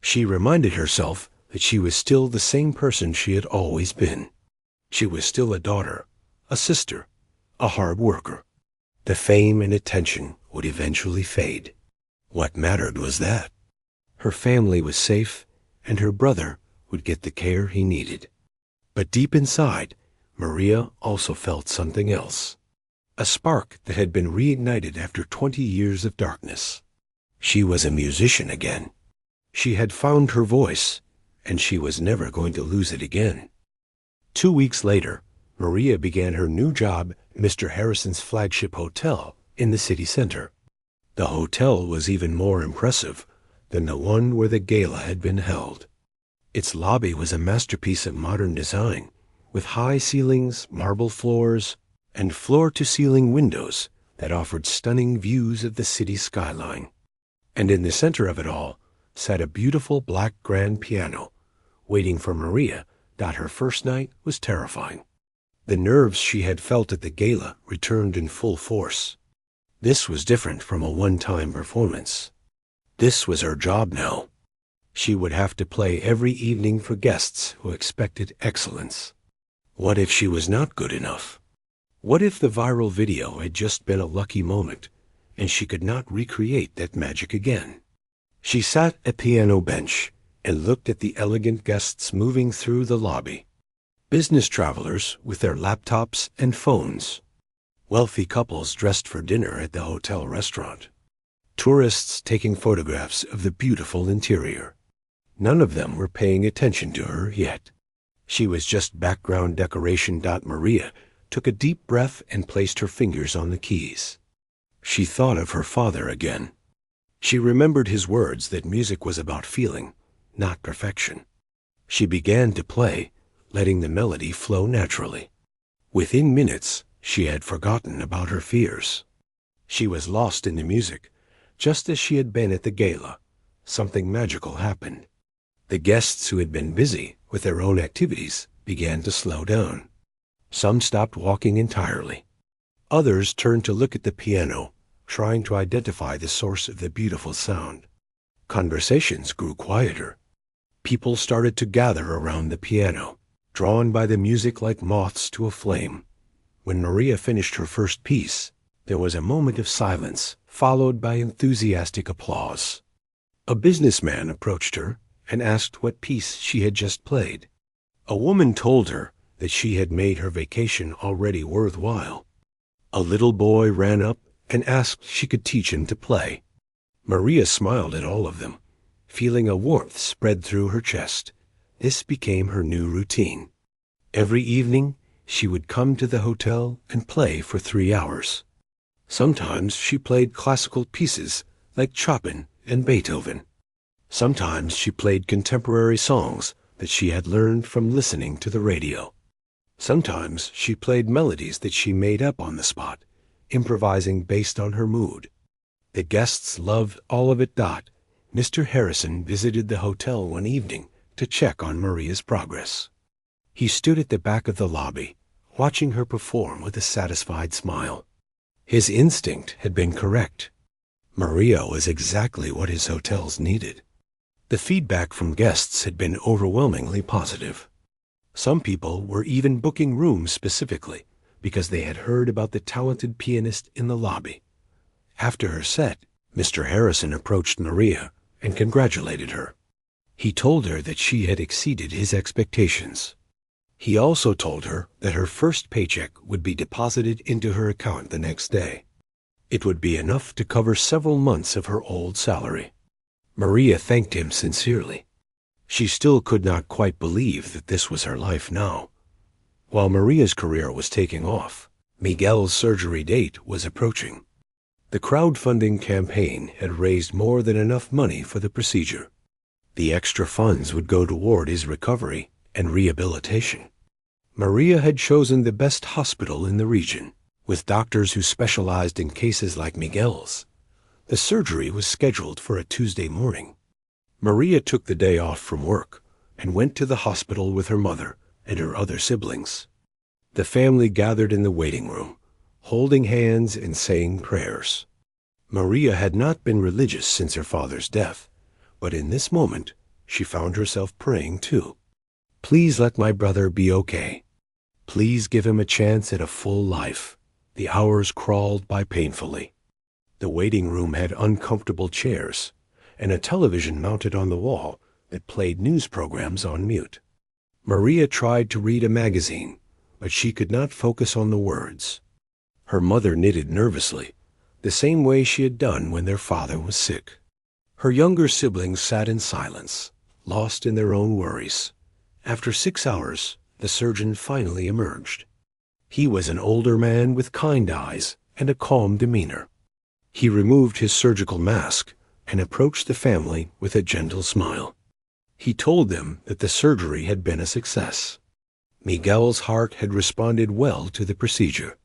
She reminded herself that she was still the same person she had always been. She was still a daughter, a sister, a hard worker. The fame and attention would eventually fade. What mattered was that her family was safe and her brother would get the care he needed. But deep inside, Maria also felt something else. A spark that had been reignited after 20 years of darkness. She was a musician again. She had found her voice, and she was never going to lose it again. 2 weeks later, Maria began her new job at Mr. Harrison's flagship hotel in the city center. The hotel was even more impressive than the one where the gala had been held. Its lobby was a masterpiece of modern design, with high ceilings, marble floors, and floor-to-ceiling windows that offered stunning views of the city skyline. And in the center of it all sat a beautiful black grand piano, Waiting for Maria, her first night was terrifying. The nerves she had felt at the gala returned in full force. This was different from a one-time performance. This was her job now. She would have to play every evening for guests who expected excellence. What if she was not good enough? What if the viral video had just been a lucky moment, and she could not recreate that magic again? She sat at the piano bench and looked at the elegant guests moving through the lobby. Business travelers with their laptops and phones. Wealthy couples dressed for dinner at the hotel restaurant. Tourists taking photographs of the beautiful interior. None of them were paying attention to her yet. She was just background decoration. Maria took a deep breath and placed her fingers on the keys. She thought of her father again. She remembered his words that music was about feeling, not perfection. She began to play, letting the melody flow naturally. Within minutes, she had forgotten about her fears. She was lost in the music, just as she had been at the gala. Something magical happened. The guests who had been busy with their own activities began to slow down. Some stopped walking entirely. Others turned to look at the piano, trying to identify the source of the beautiful sound. Conversations grew quieter. People started to gather around the piano, drawn by the music like moths to a flame. When Maria finished her first piece, there was a moment of silence, followed by enthusiastic applause. A businessman approached her and asked what piece she had just played. A woman told her that she had made her vacation already worthwhile. A little boy ran up and asked she could teach him to play. Maria smiled at all of them, feeling a warmth spread through her chest. This became her new routine. Every evening, she would come to the hotel and play for 3 hours. Sometimes she played classical pieces like Chopin and Beethoven. Sometimes she played contemporary songs that she had learned from listening to the radio. Sometimes she played melodies that she made up on the spot, improvising based on her mood. The guests loved all of it. Mr. Harrison visited the hotel one evening to check on Maria's progress. He stood at the back of the lobby, watching her perform with a satisfied smile. His instinct had been correct. Maria was exactly what his hotels needed. The feedback from guests had been overwhelmingly positive. Some people were even booking rooms specifically because they had heard about the talented pianist in the lobby. After her set, Mr. Harrison approached Maria and congratulated her. He told her that she had exceeded his expectations. He also told her that her first paycheck would be deposited into her account the next day. It would be enough to cover several months of her old salary. Maria thanked him sincerely. She still could not quite believe that this was her life now. While Maria's career was taking off, Miguel's surgery date was approaching. The crowdfunding campaign had raised more than enough money for the procedure. The extra funds would go toward his recovery and rehabilitation. Maria had chosen the best hospital in the region, with doctors who specialized in cases like Miguel's. The surgery was scheduled for a Tuesday morning. Maria took the day off from work and went to the hospital with her mother and her other siblings. The family gathered in the waiting room, holding hands and saying prayers. Maria had not been religious since her father's death, but in this moment she found herself praying too. Please let my brother be okay. Please give him a chance at a full life. The hours crawled by painfully. The waiting room had uncomfortable chairs and a television mounted on the wall that played news programs on mute. Maria tried to read a magazine, but she could not focus on the words. Her mother knitted nervously, the same way she had done when their father was sick. Her younger siblings sat in silence, lost in their own worries. After 6 hours, the surgeon finally emerged. He was an older man with kind eyes and a calm demeanor. He removed his surgical mask and approached the family with a gentle smile. He told them that the surgery had been a success. Miguel's heart had responded well to the procedure.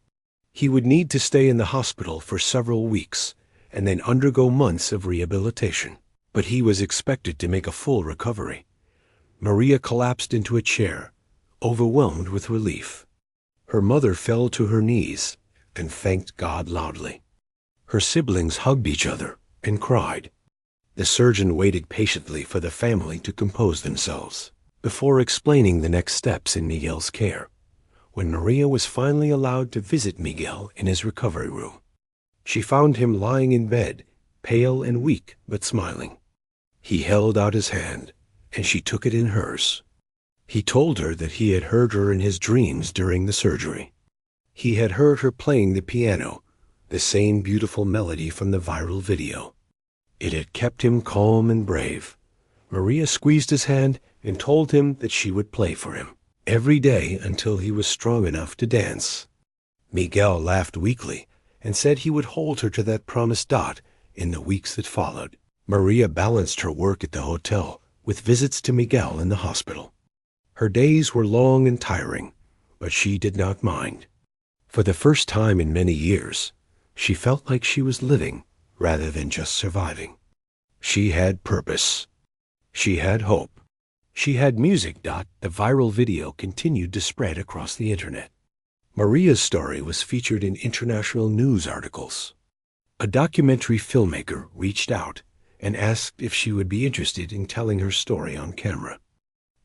He would need to stay in the hospital for several weeks and then undergo months of rehabilitation, but he was expected to make a full recovery. Maria collapsed into a chair, overwhelmed with relief. Her mother fell to her knees and thanked God loudly. Her siblings hugged each other and cried. The surgeon waited patiently for the family to compose themselves before explaining the next steps in Miguel's care. When Maria was finally allowed to visit Miguel in his recovery room, she found him lying in bed, pale and weak but smiling. He held out his hand, and she took it in hers. He told her that he had heard her in his dreams during the surgery. He had heard her playing the piano, the same beautiful melody from the viral video. It had kept him calm and brave. Maria squeezed his hand and told him that she would play for him every day until he was strong enough to dance. Miguel laughed weakly and said he would hold her to that promised dot in the weeks that followed. Maria balanced her work at the hotel with visits to Miguel in the hospital. Her days were long and tiring, but she did not mind. For the first time in many years, she felt like she was living rather than just surviving. She had purpose. She had hope. She had music. The viral video continued to spread across the internet. Maria's story was featured in international news articles. A documentary filmmaker reached out and asked if she would be interested in telling her story on camera.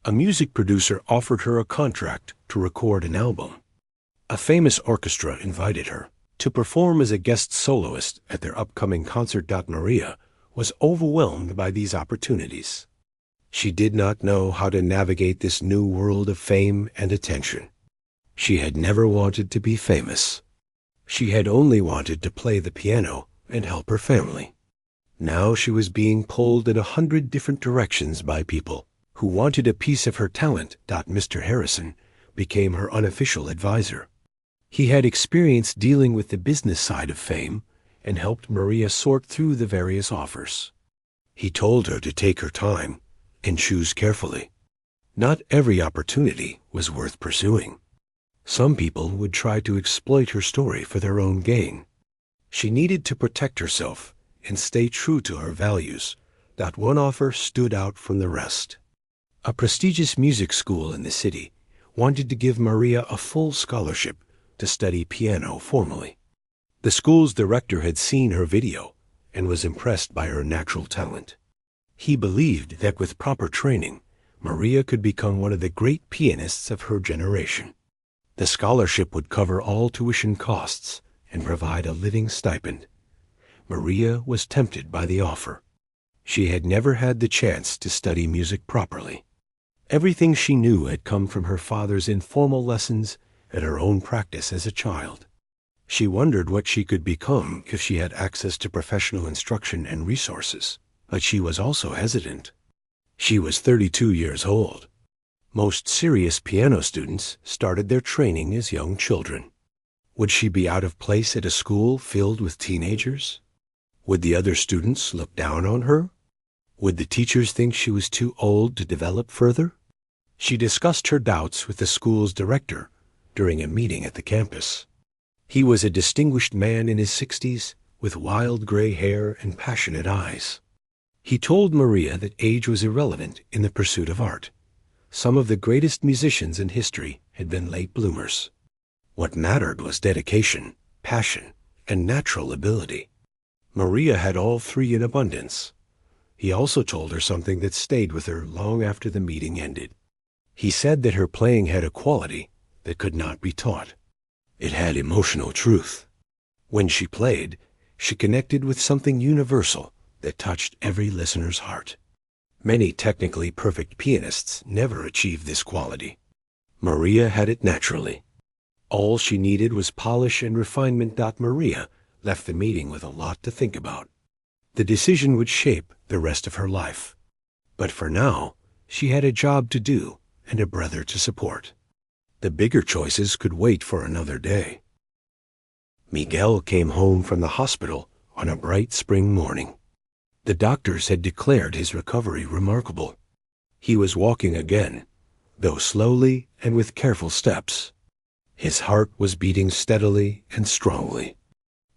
A music producer offered her a contract to record an album. A famous orchestra invited her to perform as a guest soloist at their upcoming concert. Maria was overwhelmed by these opportunities. She did not know how to navigate this new world of fame and attention. She had never wanted to be famous. She had only wanted to play the piano and help her family. Now she was being pulled in 100 different directions by people who wanted a piece of her talent. Mr. Harrison became her unofficial advisor. He had experience dealing with the business side of fame and helped Maria sort through the various offers. He told her to take her time and choose carefully. Not every opportunity was worth pursuing. Some people would try to exploit her story for their own gain. She needed to protect herself and stay true to her values. One offer stood out from the rest. A prestigious music school in the city wanted to give Maria a full scholarship to study piano formally. The school's director had seen her video and was impressed by her natural talent. He believed that with proper training, Maria could become one of the great pianists of her generation. The scholarship would cover all tuition costs and provide a living stipend. Maria was tempted by the offer. She had never had the chance to study music properly. Everything she knew had come from her father's informal lessons and her own practice as a child. She wondered what she could become if she had access to professional instruction and resources, but she was also hesitant. She was 32 years old. Most serious piano students started their training as young children. Would she be out of place at a school filled with teenagers? Would the other students look down on her? Would the teachers think she was too old to develop further? She discussed her doubts with the school's director during a meeting at the campus. He was a distinguished man in his 60s with wild gray hair and passionate eyes. He told Maria that age was irrelevant in the pursuit of art. Some of the greatest musicians in history had been late bloomers. What mattered was dedication, passion, and natural ability. Maria had all three in abundance. He also told her something that stayed with her long after the meeting ended. He said that her playing had a quality that could not be taught. It had emotional truth. When she played, she connected with something universal that touched every listener's heart. Many technically perfect pianists never achieve this quality. Maria had it naturally. All she needed was polish and refinement. Maria left the meeting with a lot to think about. The decision would shape the rest of her life. But for now, she had a job to do and a brother to support. The bigger choices could wait for another day. Miguel came home from the hospital on a bright spring morning. The doctors had declared his recovery remarkable. He was walking again, though slowly and with careful steps. His heart was beating steadily and strongly.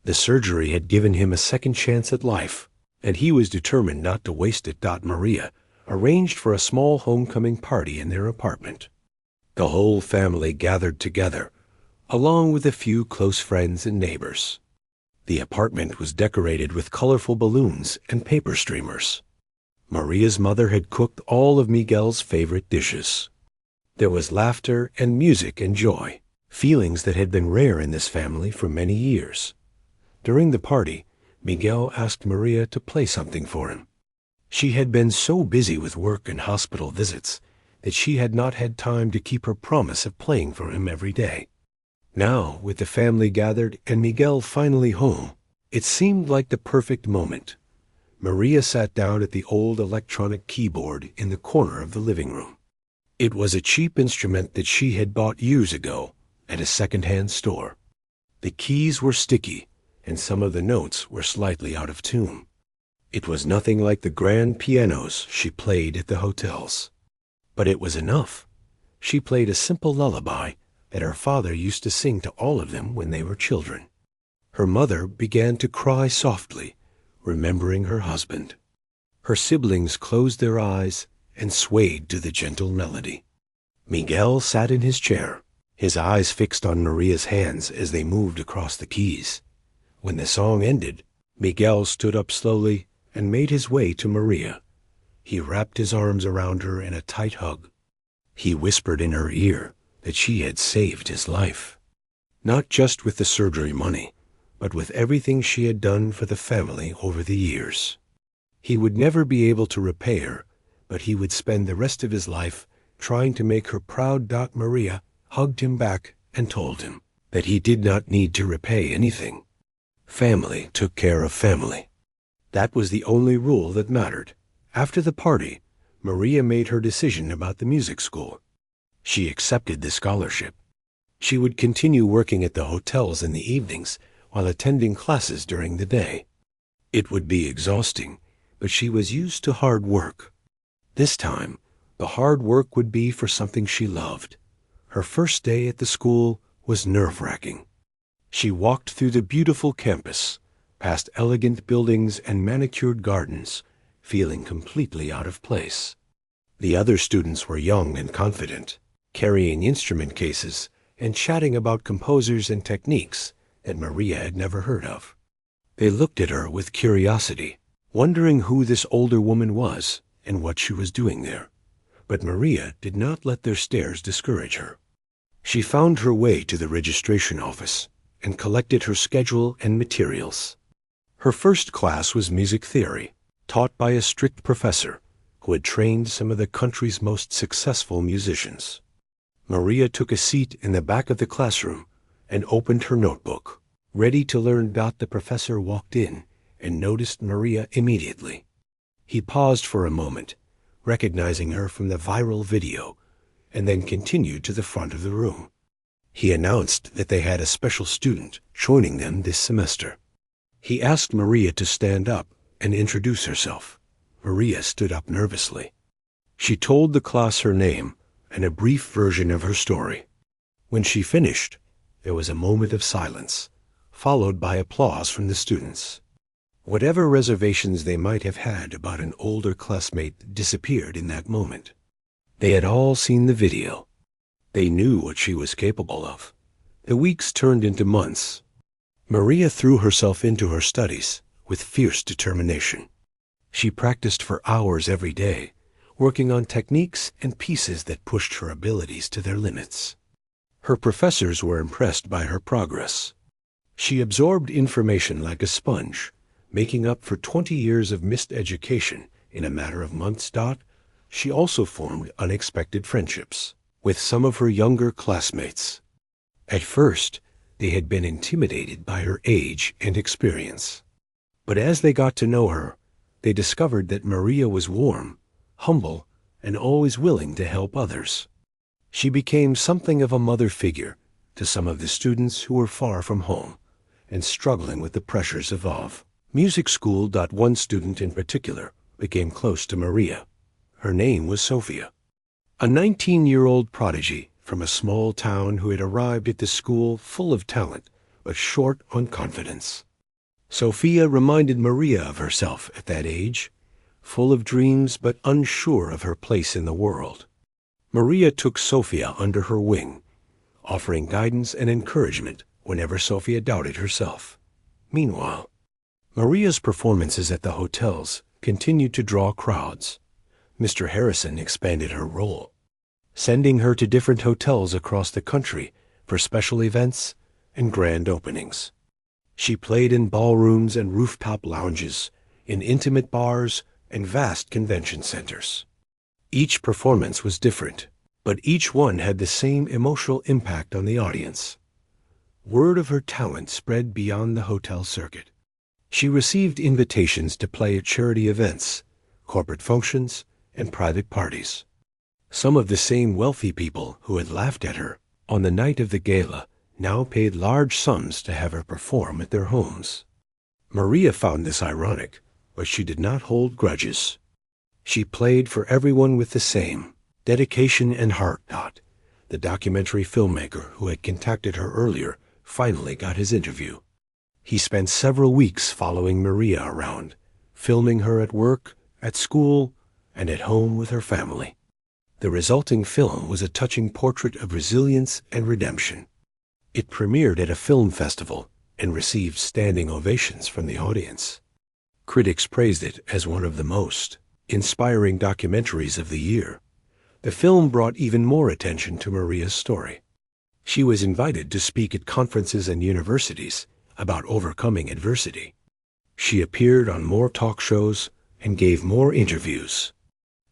The surgery had given him a second chance at life, and he was determined not to waste it. Maria arranged for a small homecoming party in their apartment. The whole family gathered together, along with a few close friends and neighbors. The apartment was decorated with colorful balloons and paper streamers. Maria's mother had cooked all of Miguel's favorite dishes. There was laughter and music and joy, feelings that had been rare in this family for many years. During the party, Miguel asked Maria to play something for him. She had been so busy with work and hospital visits that she had not had time to keep her promise of playing for him every day. Now, with the family gathered and Miguel finally home, it seemed like the perfect moment. Maria sat down at the old electronic keyboard in the corner of the living room. It was a cheap instrument that she had bought years ago at a second-hand store. The keys were sticky, and some of the notes were slightly out of tune. It was nothing like the grand pianos she played at the hotels. But it was enough. She played a simple lullaby that her father used to sing to all of them when they were children. Her mother began to cry softly, remembering her husband. Her siblings closed their eyes and swayed to the gentle melody. Miguel sat in his chair, his eyes fixed on Maria's hands as they moved across the keys. When the song ended, Miguel stood up slowly and made his way to Maria. He wrapped his arms around her in a tight hug. He whispered in her ear that she had saved his life, not just with the surgery money, but with everything she had done for the family over the years. He would never be able to repay her, but he would spend the rest of his life trying to make her proud. Maria hugged him back and told him that he did not need to repay anything. Family took care of family. That was the only rule that mattered. After the party, Maria made her decision about the music school. She accepted the scholarship. She would continue working at the hotels in the evenings while attending classes during the day. It would be exhausting, but she was used to hard work. This time, the hard work would be for something she loved. Her first day at the school was nerve-wracking. She walked through the beautiful campus, past elegant buildings and manicured gardens, feeling completely out of place. The other students were young and confident, carrying instrument cases and chatting about composers and techniques that Maria had never heard of. They looked at her with curiosity, wondering who this older woman was and what she was doing there. But Maria did not let their stares discourage her. She found her way to the registration office and collected her schedule and materials. Her first class was music theory, taught by a strict professor who had trained some of the country's most successful musicians. Maria took a seat in the back of the classroom and opened her notebook, ready to learn. The professor walked in and noticed Maria immediately. He paused for a moment, recognizing her from the viral video, and then continued to the front of the room. He announced that they had a special student joining them this semester. He asked Maria to stand up and introduce herself. Maria stood up nervously. She told the class her name and a brief version of her story. When she finished, there was a moment of silence, followed by applause from the students. Whatever reservations they might have had about an older classmate disappeared in that moment. They had all seen the video. They knew what she was capable of. The weeks turned into months. Maria threw herself into her studies with fierce determination. She practiced for hours every day, working on techniques and pieces that pushed her abilities to their limits. Her professors were impressed by her progress. She absorbed information like a sponge, making up for 20 years of missed education in a matter of months. She also formed unexpected friendships with some of her younger classmates. At first, they had been intimidated by her age and experience. But as they got to know her, they discovered that Maria was warm, humble, and always willing to help others. She became something of a mother figure to some of the students who were far from home and struggling with the pressures of music school. One student in particular became close to Maria. Her name was Sophia, a 19-year-old prodigy from a small town who had arrived at the school full of talent but short on confidence. Sophia reminded Maria of herself at that age. full of dreams but unsure of her place in the world. Maria took Sophia under her wing, offering guidance and encouragement whenever Sophia doubted herself. Meanwhile, Maria's performances at the hotels continued to draw crowds. Mr. Harrison expanded her role, sending her to different hotels across the country for special events and grand openings. She played in ballrooms and rooftop lounges, in intimate bars and vast convention centers. Each performance was different, but each one had the same emotional impact on the audience. Word of her talent spread beyond the hotel circuit. She received invitations to play at charity events, corporate functions, and private parties. Some of the same wealthy people who had laughed at her on the night of the gala now paid large sums to have her perform at their homes. Maria found this ironic, but she did not hold grudges. She played for everyone with the same dedication and heart. The documentary filmmaker who had contacted her earlier finally got his interview. He spent several weeks following Maria around, filming her at work, at school, and at home with her family. The resulting film was a touching portrait of resilience and redemption. It premiered at a film festival and received standing ovations from the audience. Critics praised it as one of the most inspiring documentaries of the year. The film brought even more attention to Maria's story. She was invited to speak at conferences and universities about overcoming adversity. She appeared on more talk shows and gave more interviews.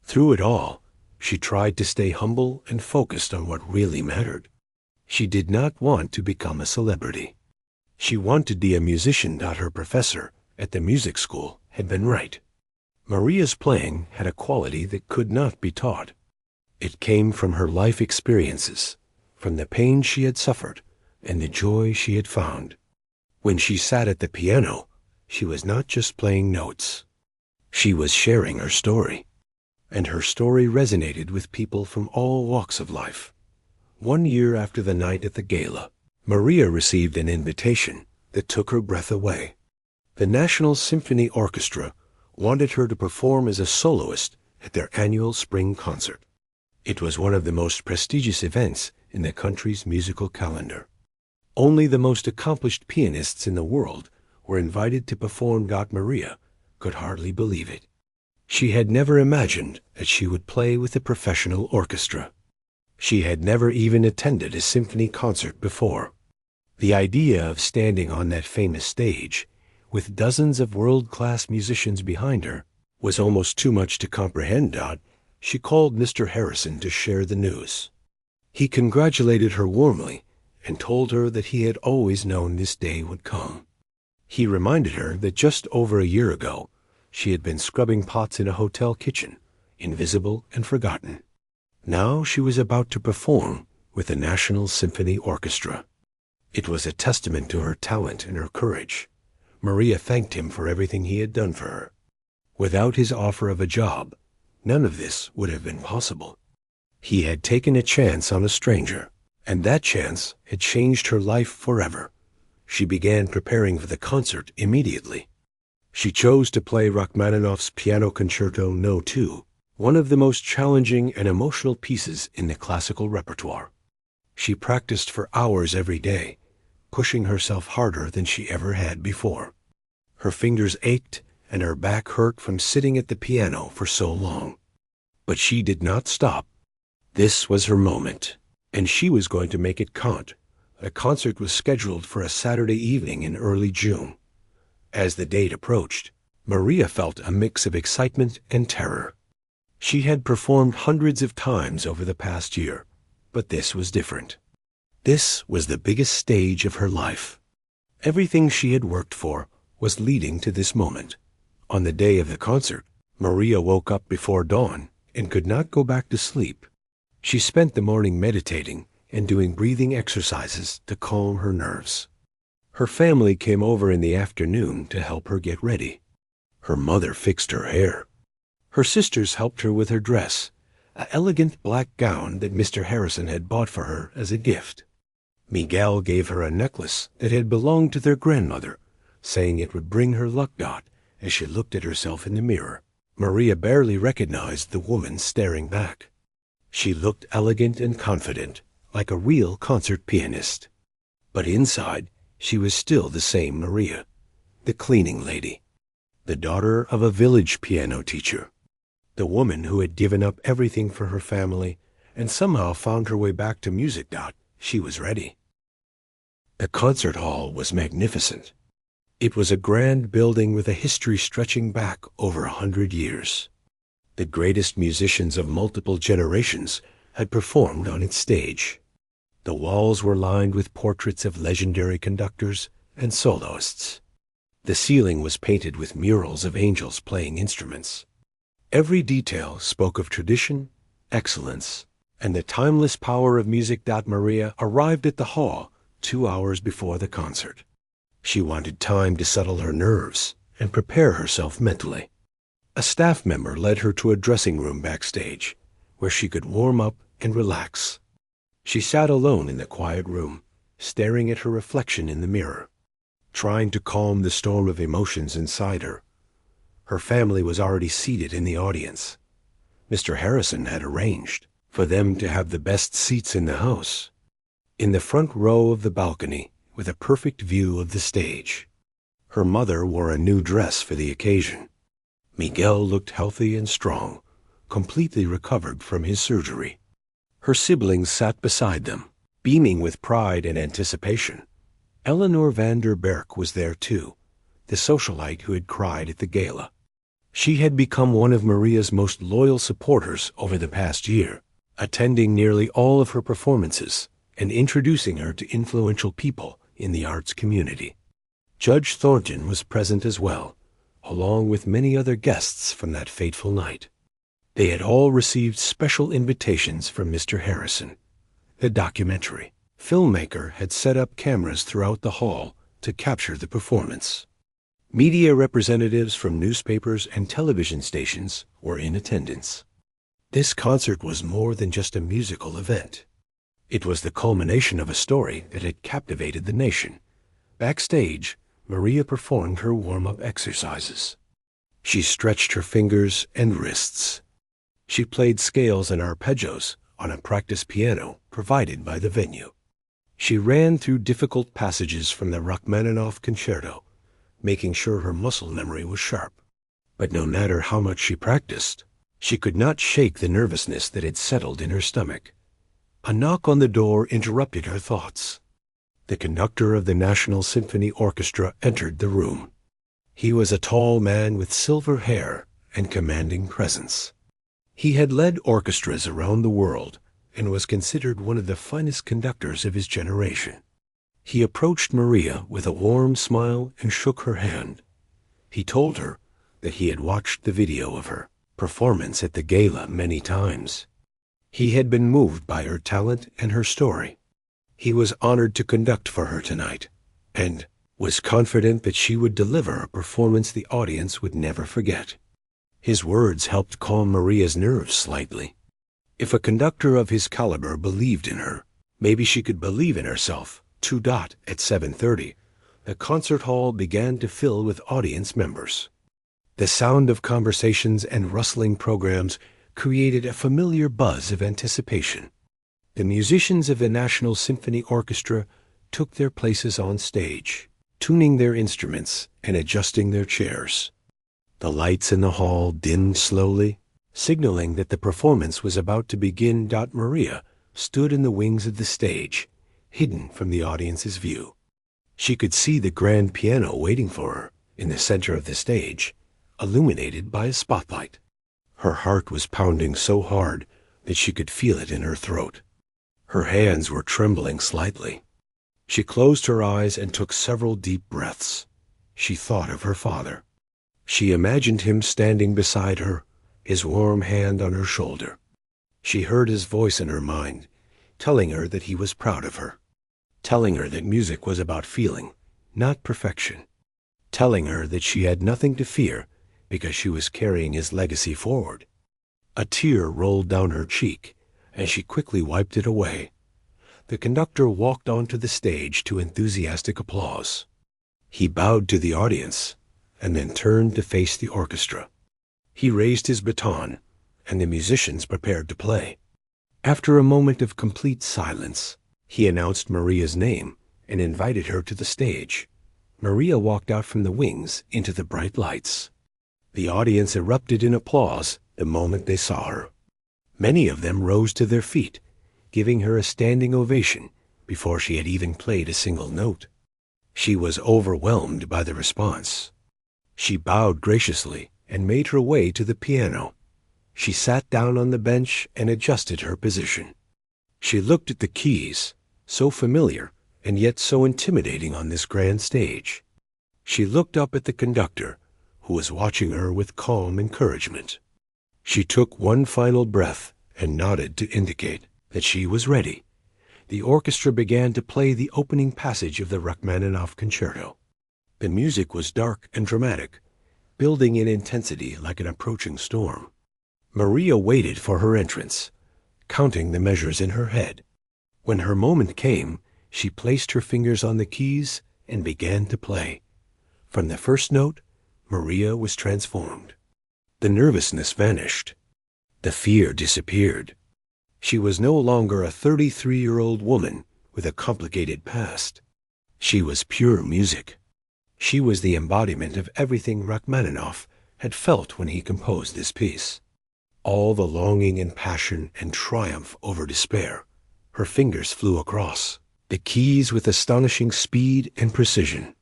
Through it all, she tried to stay humble and focused on what really mattered. She did not want to become a celebrity. She wanted to be a musician. Her professor at the music school had been right. Maria's playing had a quality that could not be taught. It came from her life experiences, from the pain she had suffered and the joy she had found. When she sat at the piano, she was not just playing notes. She was sharing her story, and her story resonated with people from all walks of life. 1 year after the night at the gala, Maria received an invitation that took her breath away. The National Symphony Orchestra wanted her to perform as a soloist at their annual spring concert. It was one of the most prestigious events in the country's musical calendar. Only the most accomplished pianists in the world were invited to perform. Maria could hardly believe it. She had never imagined that she would play with a professional orchestra. She had never even attended a symphony concert before. The idea of standing on that famous stage, with dozens of world-class musicians behind her, was almost too much to comprehend. She called Mr. Harrison to share the news. He congratulated her warmly and told her that he had always known this day would come. He reminded her that just over a year ago, she had been scrubbing pots in a hotel kitchen, invisible and forgotten. Now she was about to perform with the National Symphony Orchestra. It was a testament to her talent and her courage. Maria thanked him for everything he had done for her. Without his offer of a job, none of this would have been possible. He had taken a chance on a stranger, and that chance had changed her life forever. She began preparing for the concert immediately. She chose to play Rachmaninoff's Piano Concerto No. 2, one of the most challenging and emotional pieces in the classical repertoire. She practiced for hours every day, pushing herself harder than she ever had before. Her fingers ached and her back hurt from sitting at the piano for so long. But she did not stop. This was her moment, and she was going to make it count. A concert was scheduled for a Saturday evening in early June. As the date approached, Maria felt a mix of excitement and terror. She had performed hundreds of times over the past year, but this was different. This was the biggest stage of her life. Everything she had worked for was leading to this moment. On the day of the concert, Maria woke up before dawn and could not go back to sleep. She spent the morning meditating and doing breathing exercises to calm her nerves. Her family came over in the afternoon to help her get ready. Her mother fixed her hair. Her sisters helped her with her dress, an elegant black gown that Mr. Harrison had bought for her as a gift. Miguel gave her a necklace that had belonged to their grandmother, saying it would bring her luck. As she looked at herself in the mirror, Maria barely recognized the woman staring back. She looked elegant and confident, like a real concert pianist. But inside, she was still the same Maria, the cleaning lady, the daughter of a village piano teacher, the woman who had given up everything for her family and somehow found her way back to Music Dot. She was ready. The concert hall was magnificent. It was a grand building with a history stretching back over 100 years. The greatest musicians of multiple generations had performed on its stage. The walls were lined with portraits of legendary conductors and soloists. The ceiling was painted with murals of angels playing instruments. Every detail spoke of tradition, excellence, and the timeless power of music. Maria arrived at the hall 2 hours before the concert. She wanted time to settle her nerves and prepare herself mentally. A staff member led her to a dressing room backstage, where she could warm up and relax. She sat alone in the quiet room, staring at her reflection in the mirror, trying to calm the storm of emotions inside her. Her family was already seated in the audience. Mr. Harrison had arranged for them to have the best seats in the house, in the front row of the balcony with a perfect view of the stage. Her mother wore a new dress for the occasion. Miguel looked healthy and strong, completely recovered from his surgery. Her siblings sat beside them, beaming with pride and anticipation. Eleanor van der Berk was there too, the socialite who had cried at the gala. She had become one of Maria's most loyal supporters over the past year, attending nearly all of her performances and introducing her to influential people in the arts community. Judge Thornton was present as well, along with many other guests from that fateful night. They had all received special invitations from Mr. Harrison. The documentary filmmaker had set up cameras throughout the hall to capture the performance. Media representatives from newspapers and television stations were in attendance. This concert was more than just a musical event. It was the culmination of a story that had captivated the nation. Backstage, Maria performed her warm-up exercises. She stretched her fingers and wrists. She played scales and arpeggios on a practice piano provided by the venue. She ran through difficult passages from the Rachmaninoff concerto, making sure her muscle memory was sharp. But no matter how much she practiced, she could not shake the nervousness that had settled in her stomach. A knock on the door interrupted her thoughts. The conductor of the National Symphony Orchestra entered the room. He was a tall man with silver hair and commanding presence. He had led orchestras around the world and was considered one of the finest conductors of his generation. He approached Maria with a warm smile and shook her hand. He told her that he had watched the video of her performance at the gala many times. He had been moved by her talent and her story. He was honored to conduct for her tonight, and was confident that she would deliver a performance the audience would never forget. His words helped calm Maria's nerves slightly. If a conductor of his caliber believed in her, maybe she could believe in herself. At 7:30, the concert hall began to fill with audience members. The sound of conversations and rustling programs created a familiar buzz of anticipation. The musicians of the National Symphony Orchestra took their places on stage, tuning their instruments and adjusting their chairs. The lights in the hall dimmed slowly, signaling that the performance was about to begin. Maria stood in the wings of the stage, hidden from the audience's view. She could see the grand piano waiting for her in the center of the stage, illuminated by a spotlight. Her heart was pounding so hard that she could feel it in her throat. Her hands were trembling slightly. She closed her eyes and took several deep breaths. She thought of her father. She imagined him standing beside her, his warm hand on her shoulder. She heard his voice in her mind, telling her that he was proud of her, telling her that music was about feeling, not perfection, telling her that she had nothing to fear because she was carrying his legacy forward. A tear rolled down her cheek, and she quickly wiped it away. The conductor walked onto the stage to enthusiastic applause. He bowed to the audience and then turned to face the orchestra. He raised his baton, and the musicians prepared to play. After a moment of complete silence, he announced Maria's name and invited her to the stage. Maria walked out from the wings into the bright lights. The audience erupted in applause the moment they saw her. Many of them rose to their feet, giving her a standing ovation before she had even played a single note. She was overwhelmed by the response. She bowed graciously and made her way to the piano. She sat down on the bench and adjusted her position. She looked at the keys, so familiar and yet so intimidating on this grand stage. She looked up at the conductor, who was watching her with calm encouragement. She took one final breath and nodded to indicate that she was ready. The orchestra began to play the opening passage of the Rachmaninoff Concerto. The music was dark and dramatic, building in intensity like an approaching storm. Maria waited for her entrance, counting the measures in her head. When her moment came, she placed her fingers on the keys and began to play. From the first note, Maria was transformed. The nervousness vanished. The fear disappeared. She was no longer a 33-year-old woman with a complicated past. She was pure music. She was the embodiment of everything Rachmaninoff had felt when he composed this piece. All the longing and passion and triumph over despair. Her fingers flew across the keys with astonishing speed and precision.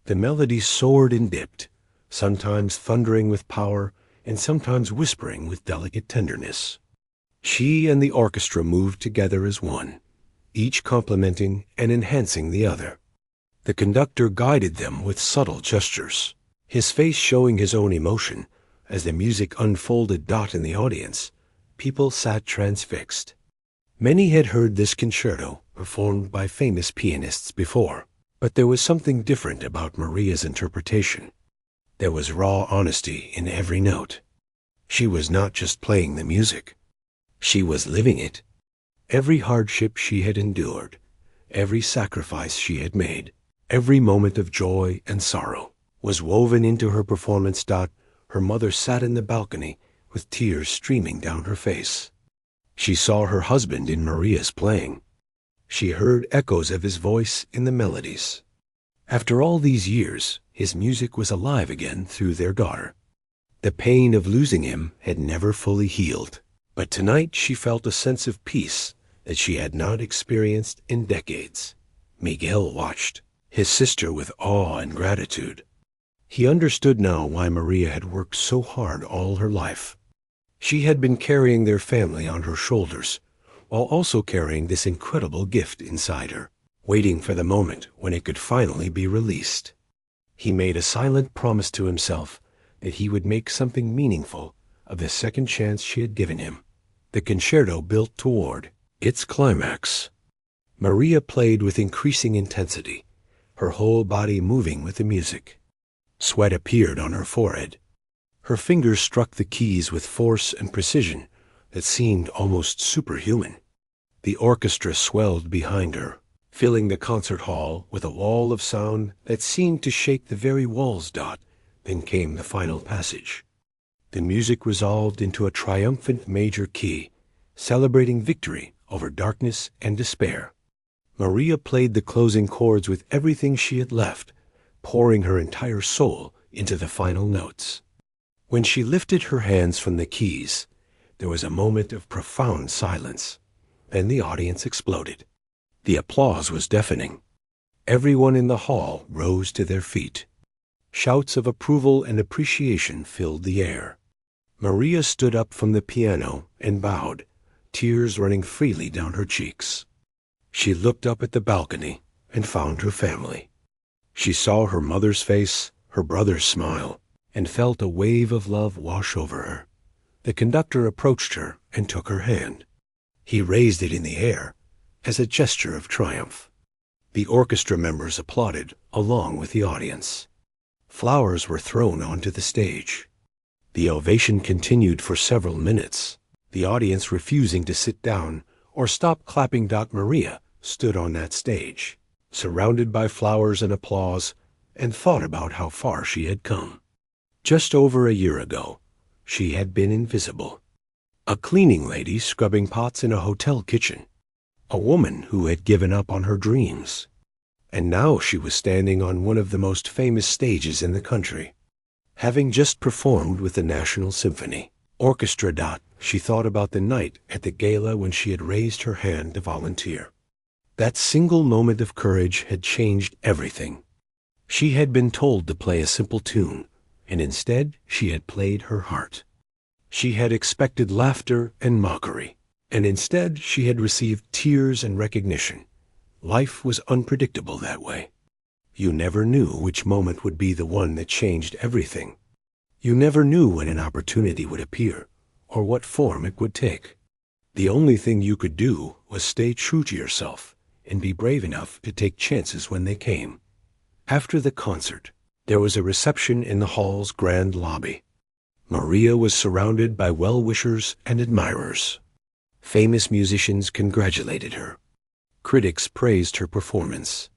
The melody soared and dipped, sometimes thundering with power and sometimes whispering with delicate tenderness. She and the orchestra moved together as one, each complementing and enhancing the other. The conductor guided them with subtle gestures, his face showing his own emotion. As the music unfolded in the audience, people sat transfixed. Many had heard this concerto performed by famous pianists before, but there was something different about Maria's interpretation. There was raw honesty in every note. She was not just playing the music. She was living it. Every hardship she had endured, every sacrifice she had made, every moment of joy and sorrow was woven into her performance. Her mother sat in the balcony with tears streaming down her face. She saw her husband in Maria's playing. She heard echoes of his voice in the melodies. After all these years, his music was alive again through their daughter. The pain of losing him had never fully healed, but tonight she felt a sense of peace that she had not experienced in decades. Miguel watched, his sister with awe and gratitude. He understood now why Maria had worked so hard all her life. She had been carrying their family on her shoulders, while also carrying this incredible gift inside her, waiting for the moment when it could finally be released. He made a silent promise to himself that he would make something meaningful of the second chance she had given him. The concerto built toward its climax. Maria played with increasing intensity, her whole body moving with the music. Sweat appeared on her forehead. Her fingers struck the keys with force and precision that seemed almost superhuman. The orchestra swelled behind her, filling the concert hall with a wall of sound that seemed to shake the very walls. Then came the final passage. The music resolved into a triumphant major key, celebrating victory over darkness and despair. Maria played the closing chords with everything she had left, pouring her entire soul into the final notes. When she lifted her hands from the keys, there was a moment of profound silence. Then the audience exploded. The applause was deafening. Everyone in the hall rose to their feet. Shouts of approval and appreciation filled the air. Maria stood up from the piano and bowed, tears running freely down her cheeks. She looked up at the balcony and found her family. She saw her mother's face, her brother's smile, and felt a wave of love wash over her. The conductor approached her and took her hand. He raised it in the air as a gesture of triumph. The orchestra members applauded along with the audience. Flowers were thrown onto the stage. The ovation continued for several minutes, the audience refusing to sit down or stop clapping. Maria stood on that stage, surrounded by flowers and applause, and thought about how far she had come. Just over a year ago, she had been invisible. A cleaning lady scrubbing pots in a hotel kitchen. A woman who had given up on her dreams. And now she was standing on one of the most famous stages in the country. Having just performed with the National Symphony Orchestra. She thought about the night at the gala when she had raised her hand to volunteer. That single moment of courage had changed everything. She had been told to play a simple tune, and instead she had played her heart. She had expected laughter and mockery, and instead she had received tears and recognition. Life was unpredictable that way. You never knew which moment would be the one that changed everything. You never knew when an opportunity would appear, or what form it would take. The only thing you could do was stay true to yourself and be brave enough to take chances when they came. After the concert, there was a reception in the hall's grand lobby. Maria was surrounded by well-wishers and admirers. Famous musicians congratulated her. Critics praised her performance.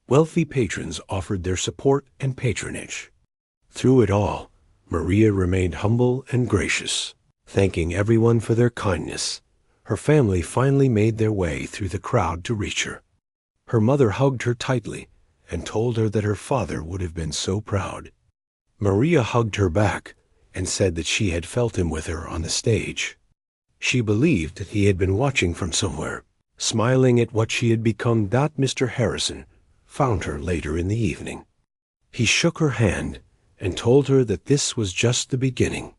Wealthy patrons offered their support and patronage. Through it all, Maria remained humble and gracious, thanking everyone for their kindness. Her family finally made their way through the crowd to reach her. Her mother hugged her tightly and told her that her father would have been so proud. Maria hugged her back and said that she had felt him with her on the stage. She believed that he had been watching from somewhere, smiling at what she had become. Mr. Harrison found her later in the evening. He shook her hand and told her that this was just the beginning.